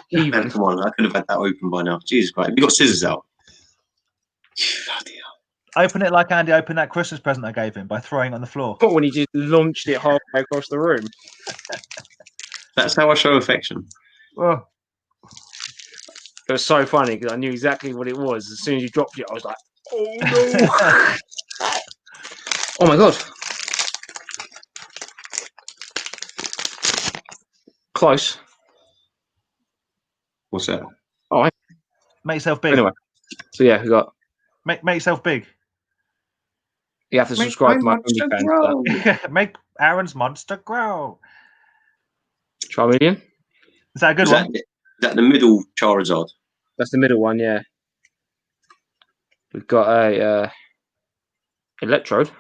heathen. Man, come on, I could have had that open by now. Jesus Christ. Have you got scissors out? Bloody hell. Open it like Andy opened that Christmas present I gave him by throwing it on the floor. Not when he just launched it halfway across the room. That's how I show affection. Oh. It was so funny because I knew exactly what it was. As soon as you dropped it, I was like, oh no. Oh my god. Close. What's that? Oh, Make yourself big. anyway. So yeah, we got. Make yourself big. You have to subscribe to my OnlyFans. Make Aaron's monster grow. Charmeleon. Is that a good one? Is that the middle Charizard? That's the middle one, yeah. We've got a Electrode.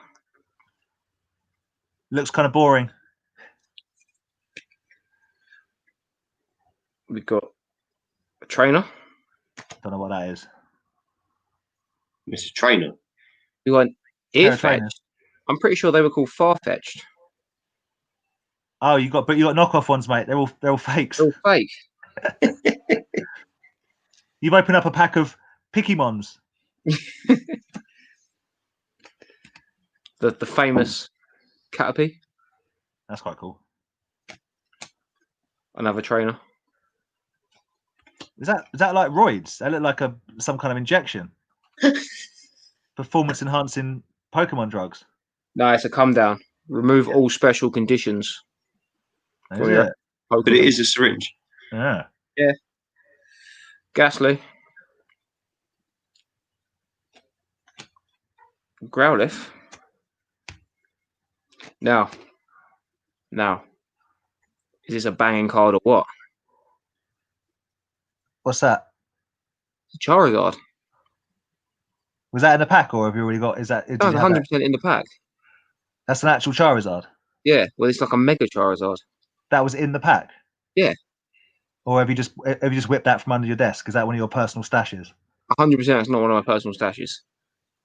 Looks kind of boring. We've got a Trainer. Don't know what that is. Mr. Trainer. We got an Earfetched. I'm pretty sure they were called Farfetched. Oh, you got knockoff ones, mate. They're all fakes. They're all fake. You've opened up a pack of Pikimons. the famous Caterpie. That's quite cool. Another Trainer. Is that like roids? They look like some kind of injection. Performance enhancing Pokemon drugs. No, it's a come down. Remove all special conditions. Is it? But it is a syringe. Yeah. Yeah. Ghastly. Growlithe. Now, is this a banging card or what? What's that? Charizard. Was that in the pack, or have you already got? Is that? 100% in the pack. That's an actual Charizard. Yeah, well, it's like a Mega Charizard. That was in the pack. Yeah. Or have you just whipped that from under your desk? Is that one of your personal stashes? 100%. It's not one of my personal stashes.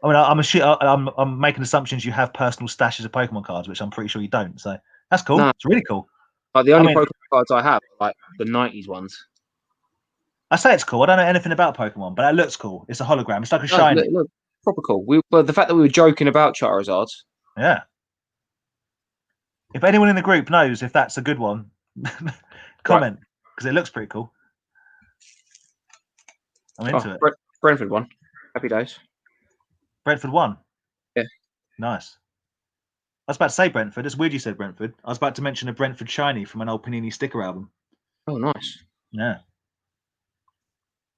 I mean, I'm making assumptions you have personal stashes of Pokemon cards, which I'm pretty sure you don't. So that's cool. No. It's really cool. Like the only Pokemon cards I have are like the 90s ones. I say it's cool. I don't know anything about Pokemon, but that looks cool. It's a hologram. It's like a shiny. Look, proper cool. But the fact that we were joking about Charizards. Yeah. If anyone in the group knows if that's a good one, comment, because it looks pretty cool. I'm into it. Brentford one. Happy days. Brentford won. Yeah. Nice. I was about to say Brentford. It's weird you said Brentford. I was about to mention a Brentford shiny from an old Panini sticker album. Oh, nice. Yeah.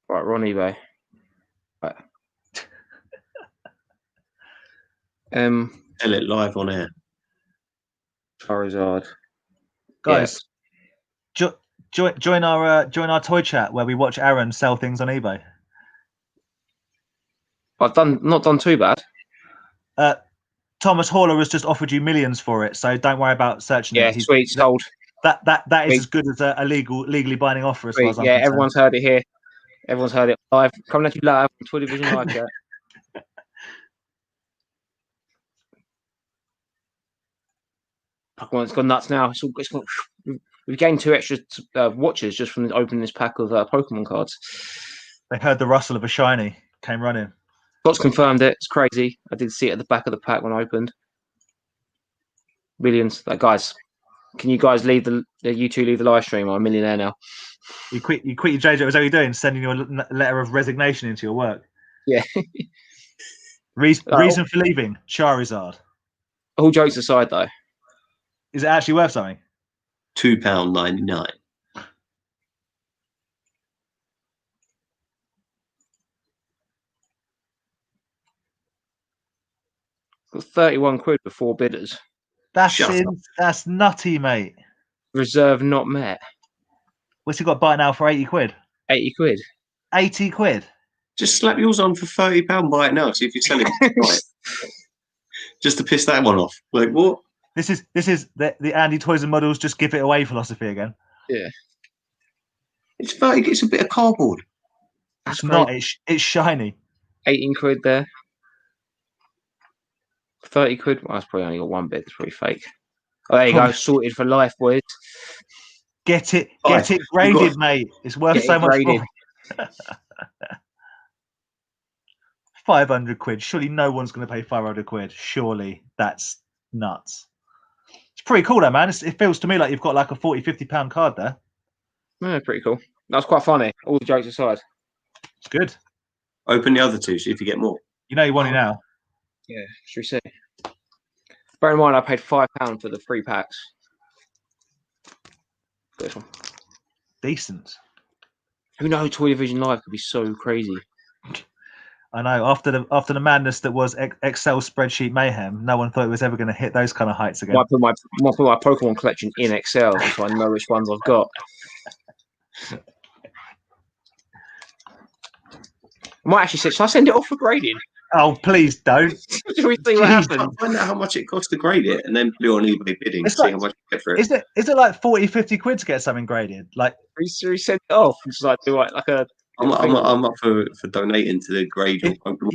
Right, we're on eBay. Right. Tell it live on air. Charizard. Guys, join our toy chat where we watch Aaron sell things on eBay. I've not done too bad. Thomas Haller has just offered you millions for it, so don't worry about searching it. Yeah, sweet, sold. That is as good as a legally binding offer as far as I'm concerned. Everyone's heard it here. Everyone's heard it live. Coming at you live on Twitter Vision Live Chat. Pokemon's gone nuts now. We've gained 2 extra watchers just from opening this pack of Pokemon cards. They heard the rustle of a shiny, came running. Scott's confirmed it. It's crazy. I did see it at the back of the pack when I opened. Millions. Guys, can you guys leave you two leave the live stream? I'm a millionaire now. You quit your JoJo. Is that what you're doing? Sending your letter of resignation into your work? Yeah. Reason for leaving? Charizard. All jokes aside, though. Is it actually worth something? £2.99. Got 31 quid for 4 bidders. That's nutty, mate. Reserve not met. What's he got buy now for 80 quid? 80 quid. 80 quid. Just slap yours on for £30. Buy it now. See if you sell it. Right. Just to piss that one off. Like what? This is the Andy Toys and Models just give it away philosophy again. Yeah. It's 30. It's a bit of cardboard. It's not. It's shiny. 18 quid there. 30 quid. Well, that's probably only got one bit. It's pretty fake. Oh, there you go. Sorted for life, boys. Get it graded, mate. It's worth so much more. 500 quid. Surely no one's going to pay 500 quid. Surely that's nuts. It's pretty cool, though, man. It feels to me like you've got like a 40, 50 pound card there. Yeah, pretty cool. That's quite funny. All the jokes aside. It's good. Open the other two, see if you get more. You know you want it now. Yeah, should we see? Bear in mind, I paid £5 for the 3 packs. This one. Decent. Who knows? Toy Division Live could be so crazy. I know. After the madness that was Excel spreadsheet mayhem, no one thought it was ever going to hit those kind of heights again. I might put my Pokemon collection in Excel so I know which ones I've got. I might actually say, should I send it off for grading? Oh, please don't. Should we see what happens? Find out how much it costs to grade it and then put it on eBay bidding. It's See like, how much you get for it. Is it like 40, 50 quid to get something graded? Like, we send it off. It's like, do like a. I'm up for donating to the grade.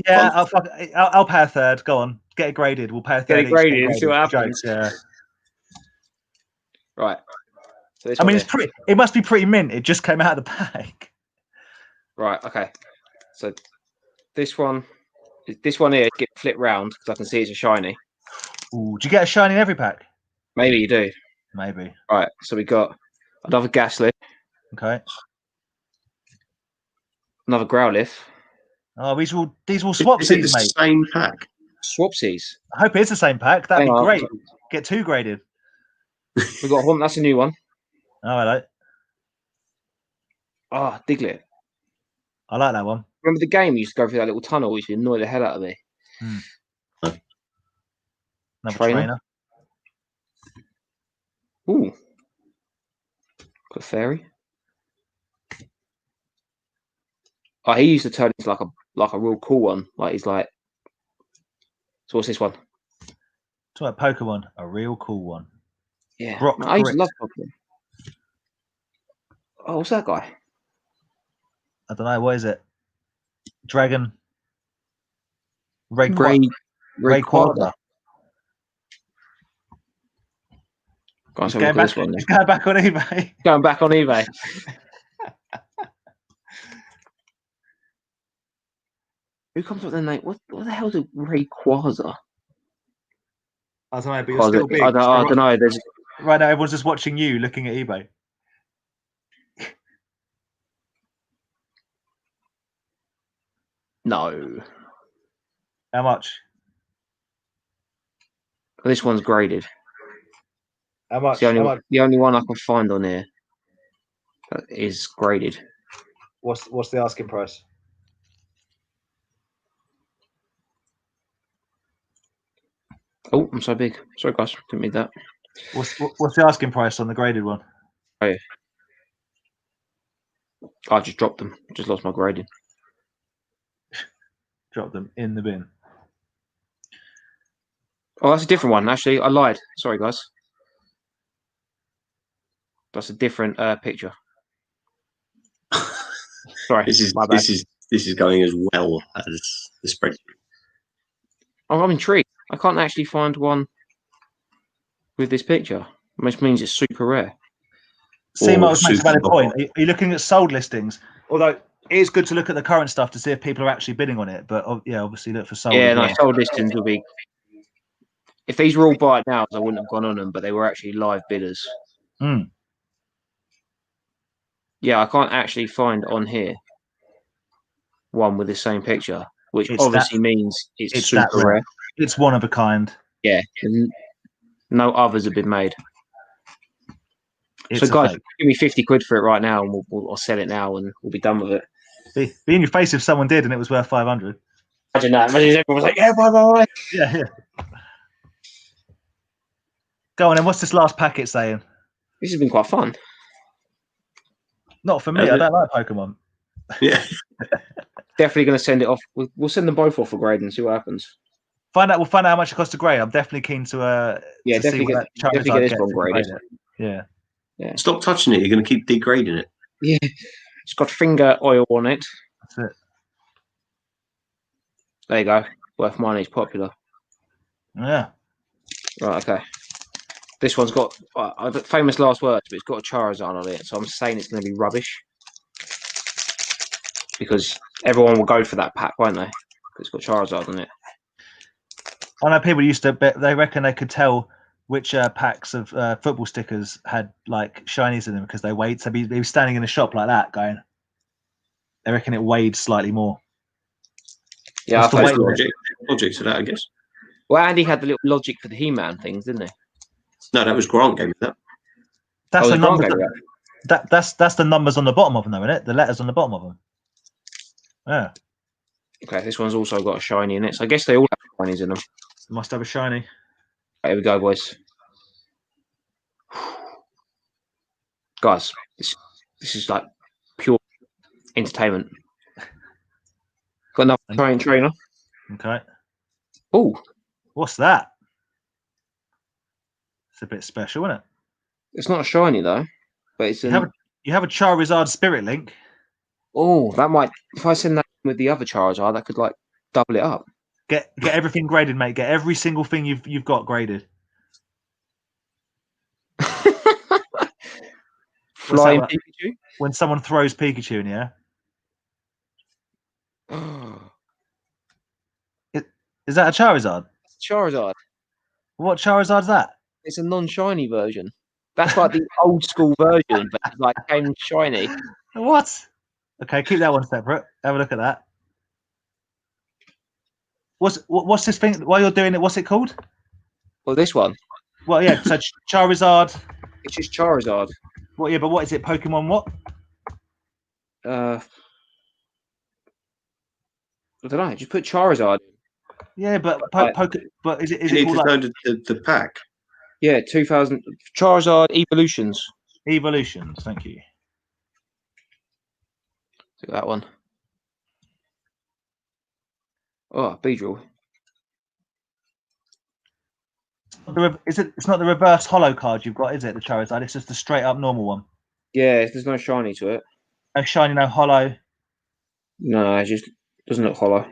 Yeah, I'll pay a third. Go on, get it graded. We'll pay a third. Get it graded and see what happens. Yeah. Right. So I mean, it's pretty. It must be pretty mint. It just came out of the bag. Right. Okay. So this one here get flipped round because I can see it's a shiny. Ooh, do you get a shiny in every pack? Maybe you do. Maybe. Right. So we got another Ghastly. Okay. Another Growlithe. Oh, these will swapsies, Is it mate. the same pack? Swapsies. I hope it's the same pack. That'd be great. Get 2 graded. We got one. That's a new one. Oh, hello. Oh, Diglett. I like that one. Remember the game? You used to go through that little tunnel, which would annoy the hell out of me. Another trainer. Ooh. Got a fairy. Oh, he used to turn into like a real cool one. Like he's like. So what's this one? Talk about Pokemon, a real cool one. Yeah, Brock I used to love Pokemon. Oh, what's that guy? I don't know. What is it? Dragon. Rayquaza. He's going back on eBay. Going back on eBay. Who comes up with the name? What the hell is a Rayquaza? I don't know, but you're still big. I don't know. Right now, everyone's just watching you looking at eBay. No. How much? This one's graded. How much? The only one I can find on here is graded. What's the asking price? Oh, I'm so big. Sorry, guys. Didn't mean that. What's the asking price on the graded one? Oh, yeah. I just dropped them. Just lost my grading. Drop them in the bin. Oh, that's a different one. Actually, I lied. Sorry, guys. That's a different picture. Sorry, this is going as well as the spreadsheet. Oh, I'm intrigued. I can't actually find one with this picture, which means it's super rare. Seema was making a valid point. Are you looking at sold listings? Although it is good to look at the current stuff to see if people are actually bidding on it. But yeah, obviously look for sold. Yeah, no, sold listings will be. If these were all buy nows, I wouldn't have gone on them, but they were actually live bidders. Yeah, I can't actually find on here one with the same picture, which obviously means it's super rare. It's one of a kind. Yeah, no others have been made. So, guys, give me 50 quid for it right now, and we'll sell it now, and we'll be done with it. Be in your face if someone did, and it was worth 500. Imagine that. Imagine everyone was like, "Yeah, bye." Yeah. Go on, then. What's this last packet saying? This has been quite fun. Not for me. I don't like Pokemon. Yeah. Definitely going to send it off. We'll send them both off for grade and see what happens. We'll find out how much it costs to grade. I'm definitely keen to definitely see what get, definitely get this one graded. Yeah. Stop touching it. You're going to keep degrading it. Yeah. It's got finger oil on it. That's it. There you go. Worth money. It's popular. Yeah. Right. Okay. This one's got famous last words, but it's got a Charizard on it, so I'm saying it's going to be rubbish because everyone will go for that pack, won't they? It's got Charizard on it. I know people used to bet. They reckon they could tell which packs of football stickers had like shinies in them because they weighed. So he was standing in a shop like that, going. They reckon it weighed slightly more. Yeah, I weight logic to that, I guess. Well, Andy had the little logic for the He-Man things, didn't he? No, that was Grant gave me that. That's the numbers. That's the numbers on the bottom of them, though, isn't it? The letters on the bottom of them. Yeah. Okay, this one's also got a shiny in it, so I guess they all have shinies in them. It must have a shiny. Right, here we go, boys. Guys, this is like pure entertainment. Got another trainer. Okay. Oh, what's that? It's a bit special, isn't it? It's not a shiny though, but it's you have a Charizard Spirit Link. Oh, that might. If I send that with the other Charizard, that could like double it up. Get everything graded, mate. Get every single thing you've got graded. Flying Pikachu. When someone throws Pikachu in here. Is that a Charizard? Charizard. What Charizard's that? It's a non-shiny version. That's like the old school version, but like came shiny. What? Okay, keep that one separate. Have a look at that. What's this thing? While you're doing it, what's it called? Well, this one. Well, yeah. So Charizard. It's just Charizard. Well, yeah, but what is it? Pokemon what? I don't know. Just put Charizard. Yeah, but but is it called like the pack? Yeah, 2000 Charizard Evolutions. Evolutions. Thank you. Look at that one. Oh, Beedrill. It's not the reverse holo card you've got, is it? The Charizard. It's just the straight up normal one. Yeah, there's no shiny to it. No shiny, no holo. No, it just doesn't look holo.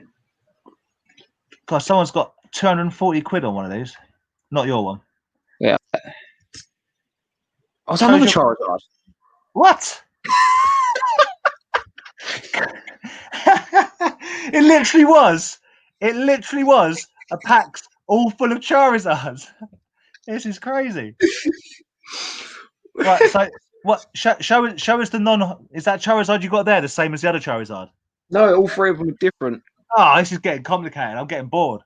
God, someone's got 240 quid on one of these. Not your one. Yeah. Oh, is that another Charizard? What? It literally was. It literally was a pack all full of Charizards. This is crazy. Right, so what? Show us the non. Is that Charizard you got there the same as the other Charizard? No, all three of them are different. Oh, this is getting complicated. I'm getting bored.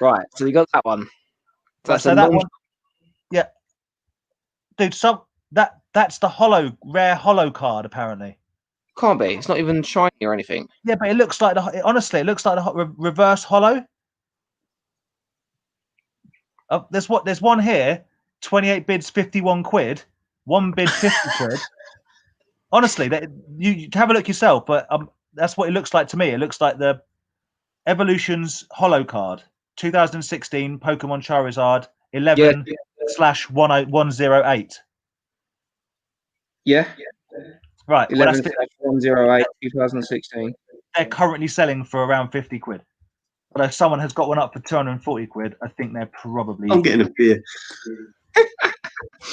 Right, so you got that one. That's so that one. Yeah, dude. So that's the rare holo card apparently. Can't be. It's not even shiny or anything. Yeah, but it looks like honestly, it looks like the reverse holo. There's one here. 28 bids, 51 quid. One bid, 50 quid. Honestly, you have a look yourself, but that's what it looks like to me. It looks like the Evolutions holo card, 2016 Pokemon Charizard 11/108. Yeah. Right. 11/108 2016. They're currently selling for around 50 quid. But if someone has got one up for 240 quid, I think they're probably. I'm getting a beer.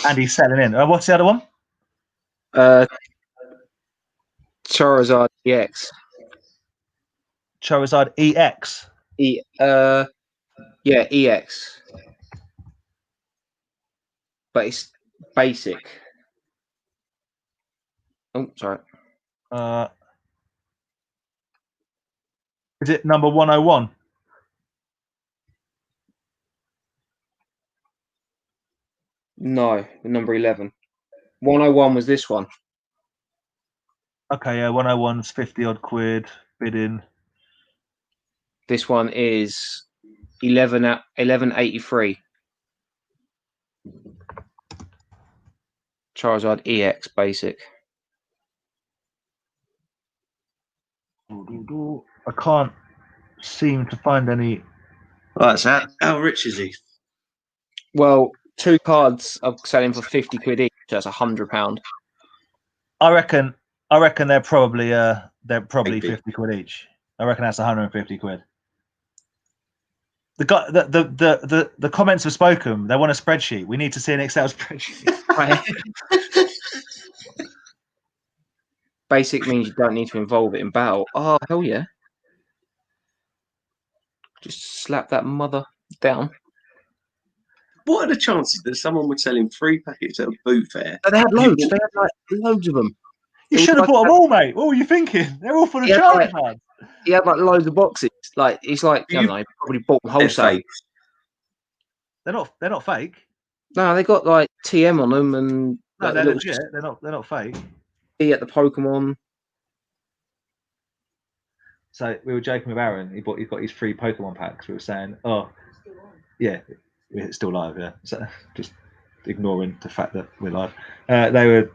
And he's selling in. What's the other one? Charizard EX. Charizard EX. Yeah, EX. But it's basic. Oh, sorry. Is it number 101? No, number 11. 101 was this one. Okay, yeah, 101's 50 odd quid bidding. This one is 1183. Charizard EX basic. I can't seem to find any. Right, so how rich is he? Well, 2 cards are selling for 50 quid each. That's £100. I reckon they're probably 50 quid each. I reckon that's 150 quid. The comments have spoken. They want a spreadsheet. We need to see an Excel spreadsheet. Right. Basic means you don't need to involve it in battle. Oh, hell yeah. Just slap that mother down. What are the chances that someone was selling 3 packets at a boot fair? They had loads. They had like loads of them. You should have bought them all, mate. What were you thinking? They're all full of Charizard. He had like loads of boxes. Like he's like, I don't know, he probably bought them wholesale. They're not fake. No, they got like TM on them and no, they're legit. They're not fake. He at the Pokemon. So we were joking with Aaron. He got his 3 Pokemon packs. We were saying, oh, yeah, it's still live. Yeah, so just ignoring the fact that we're live.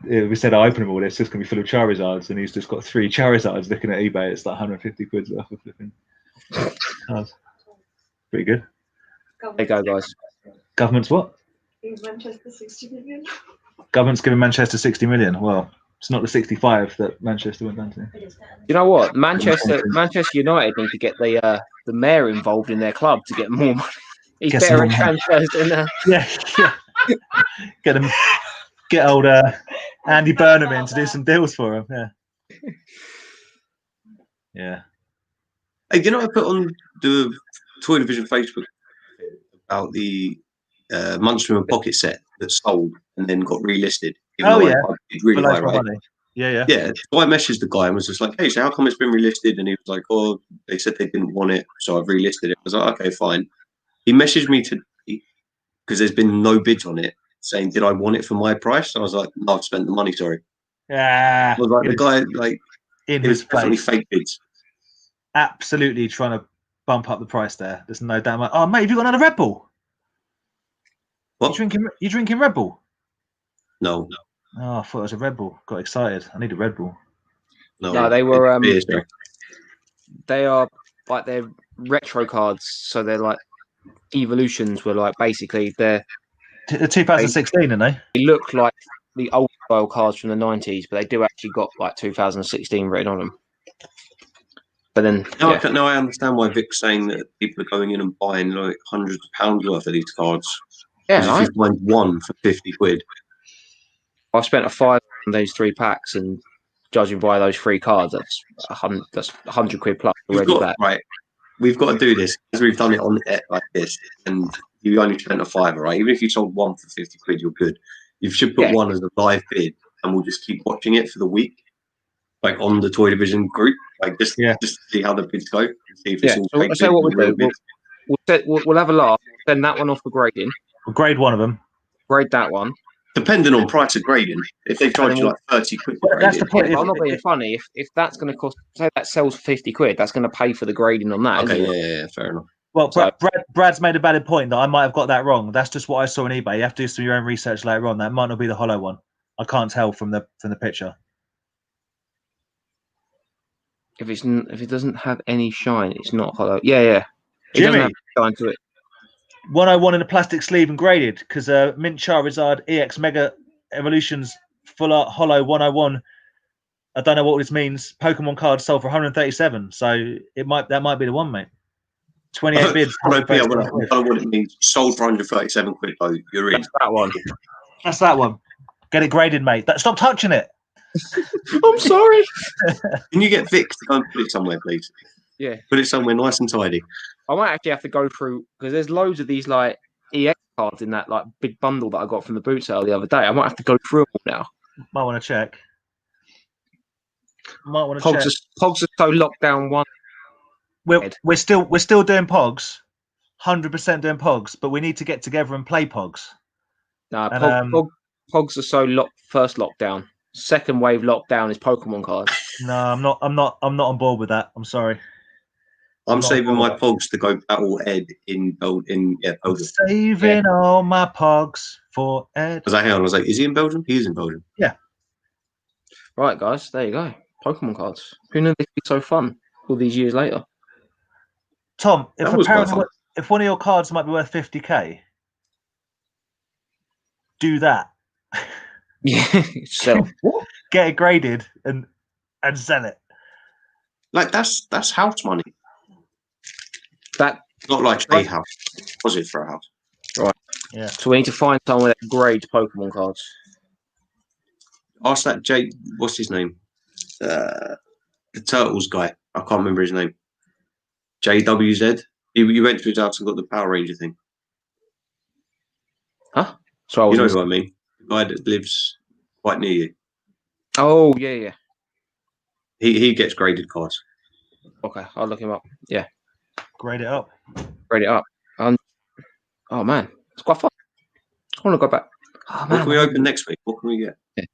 We said, I open them all. It's just gonna be full of Charizards, and he's just got 3 Charizards. Looking at eBay, it's like 150 quid worth of flipping cards. Pretty good. There you go, guys. Government's what? Manchester 60 million. Government's giving Manchester 60 million. Well, it's not the 65 that Manchester went down to. You know what? Manchester United need to get the mayor involved in their club to get more money. He's better at transfers than yeah. Get old Andy Burnham in to do some deals for him. Yeah. Yeah. Hey, you know, I put on the Toy Division Facebook about the Munchkin and Pocket set that sold and then got relisted. Oh yeah, really high, right? Money. Yeah. Yeah. So I messaged the guy and was just like, "Hey, so how come it's been relisted?" And he was like, "Oh, they said they didn't want it, so I've relisted it." I was like, "Okay, fine." He messaged me today because there's been no bids on it, saying, "Did I want it for my price?" And I was like, "No, I've spent the money. Sorry." Yeah. I was like, the guy, like, in it was his definitely face. fake bids. Absolutely trying to bump up the price there. There's no doubt. Oh, mate, have you got another Red Bull? What? You drinking Red Bull? No. Oh, I thought it was a Red Bull. Got excited. I need a Red Bull. No, they were. They are like they're retro cards, so they're like evolutions. Were like basically they're 2016, aren't they? They look like the old style cards from the 90s, but they do actually got like 2016 written on them. But then now I understand why Vic's saying that people are going in and buying like hundreds of pounds worth of these cards. Yeah, if you find one for 50 quid. I spent a £5 on those 3 packs, and judging by those 3 cards, that's 100 quid plus already back. Right, we've got to do this because we've done it on like this, and you only spent a £5, right? Even if you sold one for 50 quid, you're good. You should put one as a live bid, and we'll just keep watching it for the week, like on the Toy Division group, like just see how the bids go. And see if it's all fake. So what we'll do, we'll have a laugh. Send that one off for grading. We'll grade one of them. Grade that one. Depending on price of grading, if they charge you like 30 quid, that's the point. I'm not being funny. If that's going to cost, say that sells for 50 quid, that's going to pay for the grading on that. Okay, isn't it? Yeah, fair enough. Well, Brad's made a valid point that I might have got that wrong. That's just what I saw on eBay. You have to do some of your own research later on. That might not be the hollow one. I can't tell from the picture. If it doesn't have any shine, it's not hollow. Yeah. It Jimmy, doesn't have shine to it. 101 in a plastic sleeve and graded because Mint Charizard EX Mega Evolutions Full Art Hollow 101. I don't know what this means. Pokemon cards sold for 137, so that might be the one, mate. 28 bids. I don't know what it means. Sold for 137 quid, though. You're in. That's that one. That's that one. Get it graded, mate. Stop touching it. I'm sorry. Can you get Vic to go and put it somewhere, please? Yeah. Put it somewhere nice and tidy. I might actually have to go through because there's loads of these like EX cards in that like big bundle that I got from the boot sale the other day. I might have to go through them all now. Might want to check. Pogs are so locked down one. We're still doing Pogs, 100% doing Pogs, but we need to get together and play Pogs. No, Pogs are so first lockdown. Second wave lockdown is Pokemon cards. No, I'm not on board with that. I'm sorry. I'm saving my Pogs to go battle Ed in Belgium. Saving all my Pogs for Ed. I was like, is he in Belgium? He is in Belgium. Yeah. Right, guys, there you go. Pokemon cards. Who knew they'd be so fun? all these years later. Tom, if one of your cards might be worth 50k, do that. Yeah, sell. Get it graded and sell it. Like that's house money. That not like a house. Deposit for a house. Right. Yeah. So we need to find someone that grades Pokemon cards. Ask that Jay. What's his name? The Turtles guy. I can't remember his name. JWZ. You went to his house and got the Power Ranger thing. Huh? So you know what I mean? The guy that lives quite near you. Oh yeah. He gets graded cards. Okay, I'll look him up. Yeah. Grade it up. Oh man, it's quite fun. I want to go back. Oh, what can we open next week? What can we get? Yeah.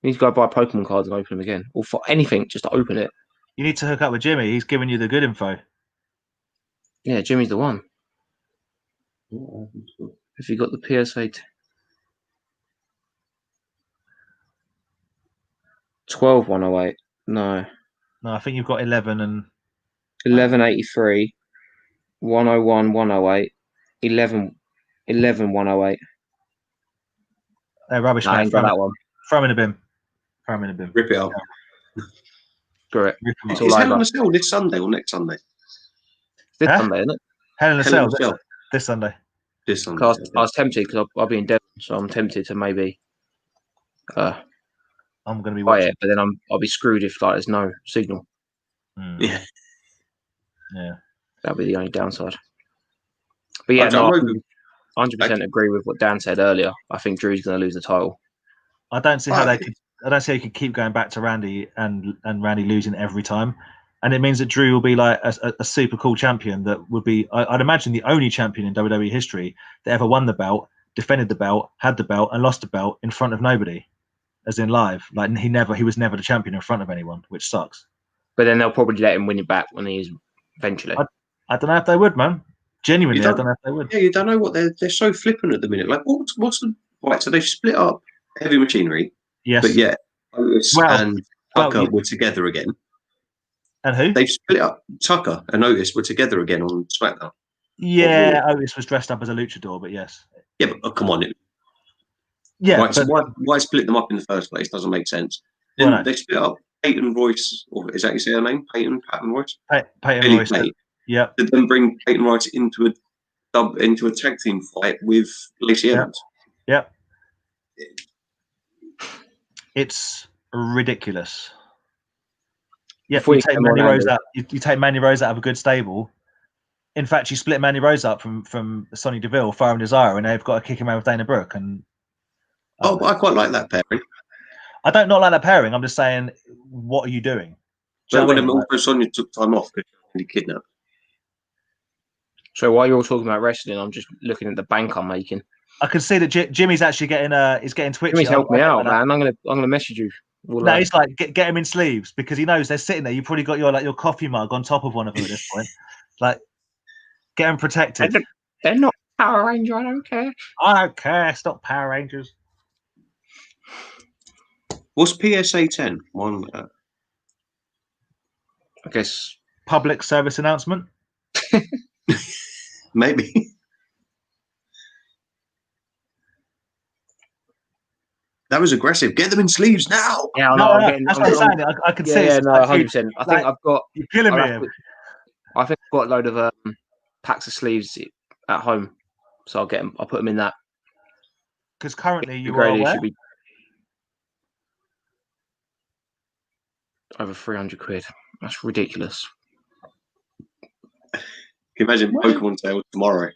We need to go buy Pokemon cards and open them again, or for anything, just to open it. You need to hook up with Jimmy. He's giving you the good info. Yeah, Jimmy's the one. Have you got the PSA 12108? No, I think you've got 11 and 1183, 101 108, 11 108. They're rubbish. No, I ain't got that one. Throw them in the bin. Rip it up. Screw it. Is Hell in a Cell this Sunday or next Sunday? This Sunday, isn't it? Hell in a Cell this Sunday. This Sunday. I was tempted because I'll be in Devon, so I'm tempted to maybe. I'm going to be watching it, but then I'll be screwed if there's no signal. Yeah. That'll be the only downside. But yeah, no, 100% agree with what Dan said earlier. I think Drew's going to lose the title. I don't see how they could. I don't see how you could keep going back to Randy and Randy losing every time, and it means that Drew will be like a super cool champion that would be, I'd imagine, the only champion in WWE history that ever won the belt, defended the belt, had the belt, and lost the belt in front of nobody, as in live. Like he was never the champion in front of anyone, which sucks. But then they'll probably let him win it back when he is eventually. I don't know if they would, man. Genuinely, I don't know if they would. Yeah, you don't know what they're so flippant at the minute. Like, what's the right? So they've split up Heavy Machinery. Yes. But yeah, Otis and Tucker were together again. And who? They've split up. Tucker and Otis were together again on SmackDown. Yeah, Otis was dressed up as a luchador, but yes. Yeah, but come on. Yeah. Right, so why split them up in the first place? Doesn't make sense. Then they split up Peyton Royce, or is that you say her name? Patton Royce? Peyton Royce. Yeah. Did then bring Peyton Royce into a tag team fight with Lacey Evans. Yeah. It's ridiculous. Yeah, you take Mandy Rose out. You take Mandy Rose out of a good stable. In fact, you split Mandy Rose up from Sonya Deville, Fire and Desire, and they've got to kick him out with Dana Brooke. And but I quite like that pairing. I don't not like that pairing. I'm just saying, what are you doing? But when also Sonya took time off because she was kidnapped. So while you're all talking about wrestling, I'm just looking at the bank I'm making. I can see that Jimmy's actually getting twitchy. Jimmy's helped me out, man. I'm gonna message you. No, he's like get him in sleeves because he knows they're sitting there. You probably got your coffee mug on top of one of them at this point. Like, get them protected. They're not Power Ranger. I don't care. I don't care. Stop Power Rangers. What's PSA 10? One. I guess public service announcement. Maybe. That was aggressive. Get them in sleeves now. Yeah, that's what I'm saying. I can see. Yeah, no, 100%. I think I've got. You're killing me. I think I've got a load of packs of sleeves at home, so I'll get them. I'll put them in that. Because currently you are where? Should be over 300 quid. That's ridiculous. Can you imagine Pokemon sale tomorrow?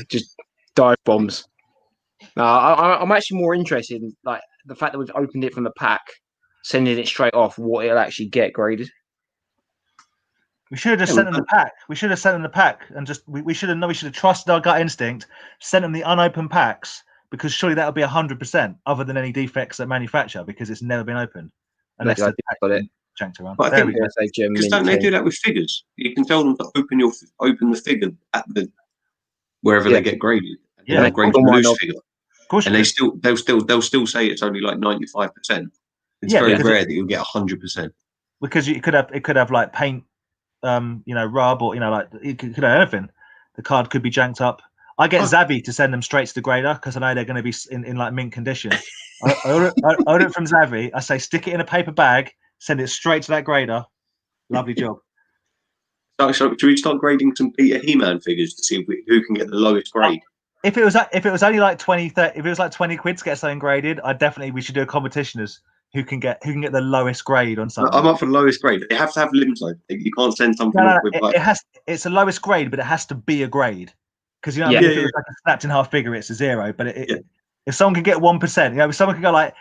Just dive bombs. No, I'm actually more interested in like the fact that we've opened it from the pack, sending it straight off, what it'll actually get graded. We should have just sent them the pack. We should have sent them the pack and just we should have trusted our gut instinct, sent them the unopened packs because surely that would be 100% other than any defects at manufacture because it's never been opened. Unless got it. Janked around. But I think because don't they do that with figures? You can tell them to open the figure at the wherever they get graded. Yeah, grade the loose figure. And they'll still say it's only like 95%. It's very rare that you'll get 100%. Because it could have like paint, rub, or like it could have anything. The card could be janked up. I get Zavi to send them straight to the grader because I know they're going to be in like mint condition. I order it from Zavi. I say stick it in a paper bag, send it straight to that grader. Lovely job. So should we start grading some Peter He-Man figures to see who can get the lowest grade? If it was only like 20, 30, if it was like 20 quid to get something graded, we should do a competition as who can get the lowest grade on something. I'm up for the lowest grade. They have to have limbs though. You can't send something off with like... It's a lowest grade, but it has to be a grade. Because if it was like a snapped in half figure, it's a 0. But if someone can get 1%, if someone can go like,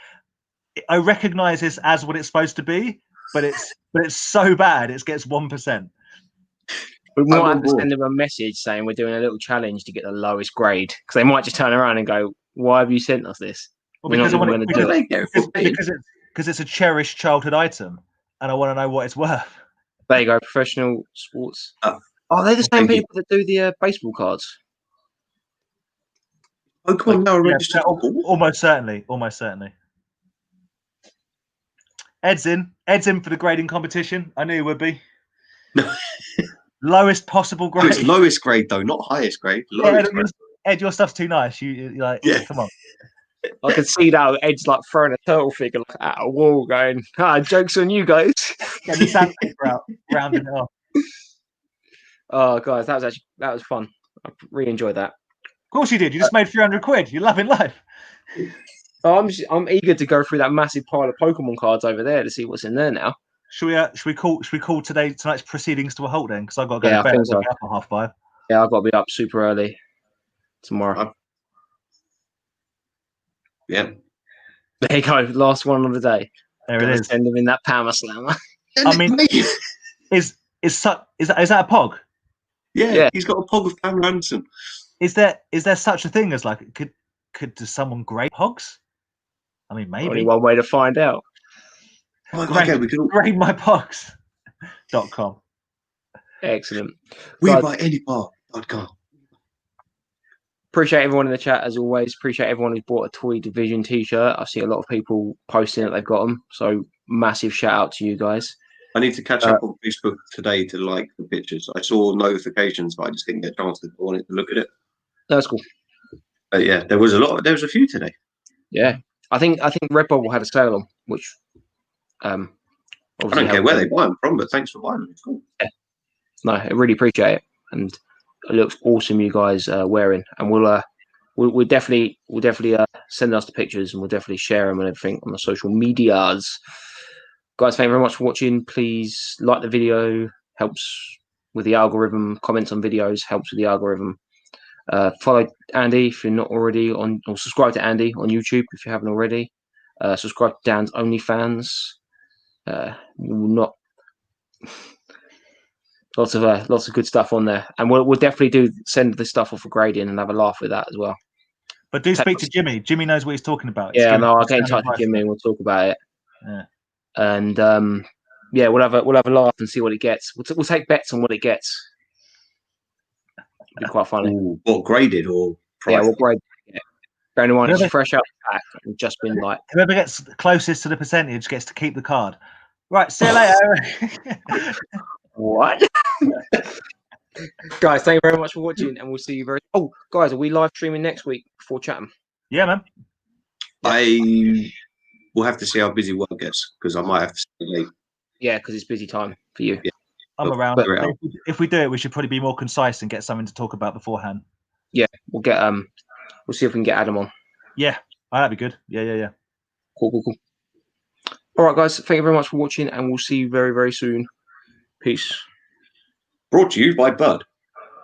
I recognize this as what it's supposed to be, but it's so bad it gets 1%. We might have to send them a message saying we're doing a little challenge to get the lowest grade, because they might just turn around and go, "Why have you sent us this?" Well, because it's a cherished childhood item, and I want to know what it's worth. There you go, professional sports. Are they the same people that do the baseball cards? Pokemon now registered. Almost certainly. Ed's in for the grading competition. I knew he would be. Lowest possible grade. It's lowest grade though, not highest grade. Lowest grade. Ed, your stuff's too nice. You're like, come on. I can see now Ed's like throwing a turtle figure at a wall, going, "Joke's on you guys." Get the sandpaper out, rounding it off. Oh, guys, that was fun. I really enjoyed that. Of course you did. You just made 300 quid. You're loving life. I'm eager to go through that massive pile of Pokemon cards over there to see what's in there now. Should we call tonight's proceedings to a halt then? Because I've got to go to bed at 5:30. Yeah, I've got to be up super early tomorrow. Yeah. There you go. Last one of the day. There it is. Send them in that Power Slammer. I mean, is that a Pog? Yeah, he's got a Pog of Pam Ransom. Is there such a thing as like could someone grade Pogs? I mean, maybe. Only one way to find out. GradeMyPogs.com. Excellent. We buy anypart.com. Appreciate everyone in the chat as always. Appreciate everyone who's bought a Toy Division t-shirt. I see a lot of people posting that they've got them. So massive shout out to you guys. I need to catch up on Facebook today to like the pictures. I saw notifications, but I just didn't get a chance to go on it to look at it. That's cool. Yeah, there was a few today. Yeah, I think Redbubble had a sale on, which I don't care where they buy them from, but thanks for buying them. It's cool. Yeah. No, I really appreciate it, and it looks awesome. You guys wearing, and we'll definitely send us the pictures, and we'll definitely share them and everything on the social medias. Guys, thank you very much for watching. Please like the video, helps with the algorithm. Comments on videos helps with the algorithm. Follow Andy if you're not already on, or subscribe to Andy on YouTube if you haven't already. Subscribe to Dan's OnlyFans. Lots of good stuff on there, and we'll definitely send this stuff off for grading and have a laugh with that as well. But do speak to Jimmy. Jimmy knows what he's talking about. Yeah, I'll get in touch with Jimmy and we'll talk about it. Yeah. And we'll have a laugh and see what it gets. We'll take bets on what it gets. It'll be quite funny. Ooh, what, graded or priced? Yeah, we'll grade. Yeah. For anyone who's fresh out the pack and just been like, whoever gets closest to the percentage gets to keep the card. Right, see you later. What? Guys, thank you very much for watching, and we'll see you very. Oh, guys, are we live streaming next week before Chatham? Yeah, man. I will have to see how busy work gets because I might have to stay late. Yeah, because it's busy time for you. Yeah. I'm around. If we do it, we should probably be more concise and get something to talk about beforehand. Yeah, we'll get we'll see if we can get Adam on. Yeah, that'd be good. Yeah. Cool. All right, guys, thank you very much for watching, and we'll see you very, very soon. Peace. Brought to you by Bud.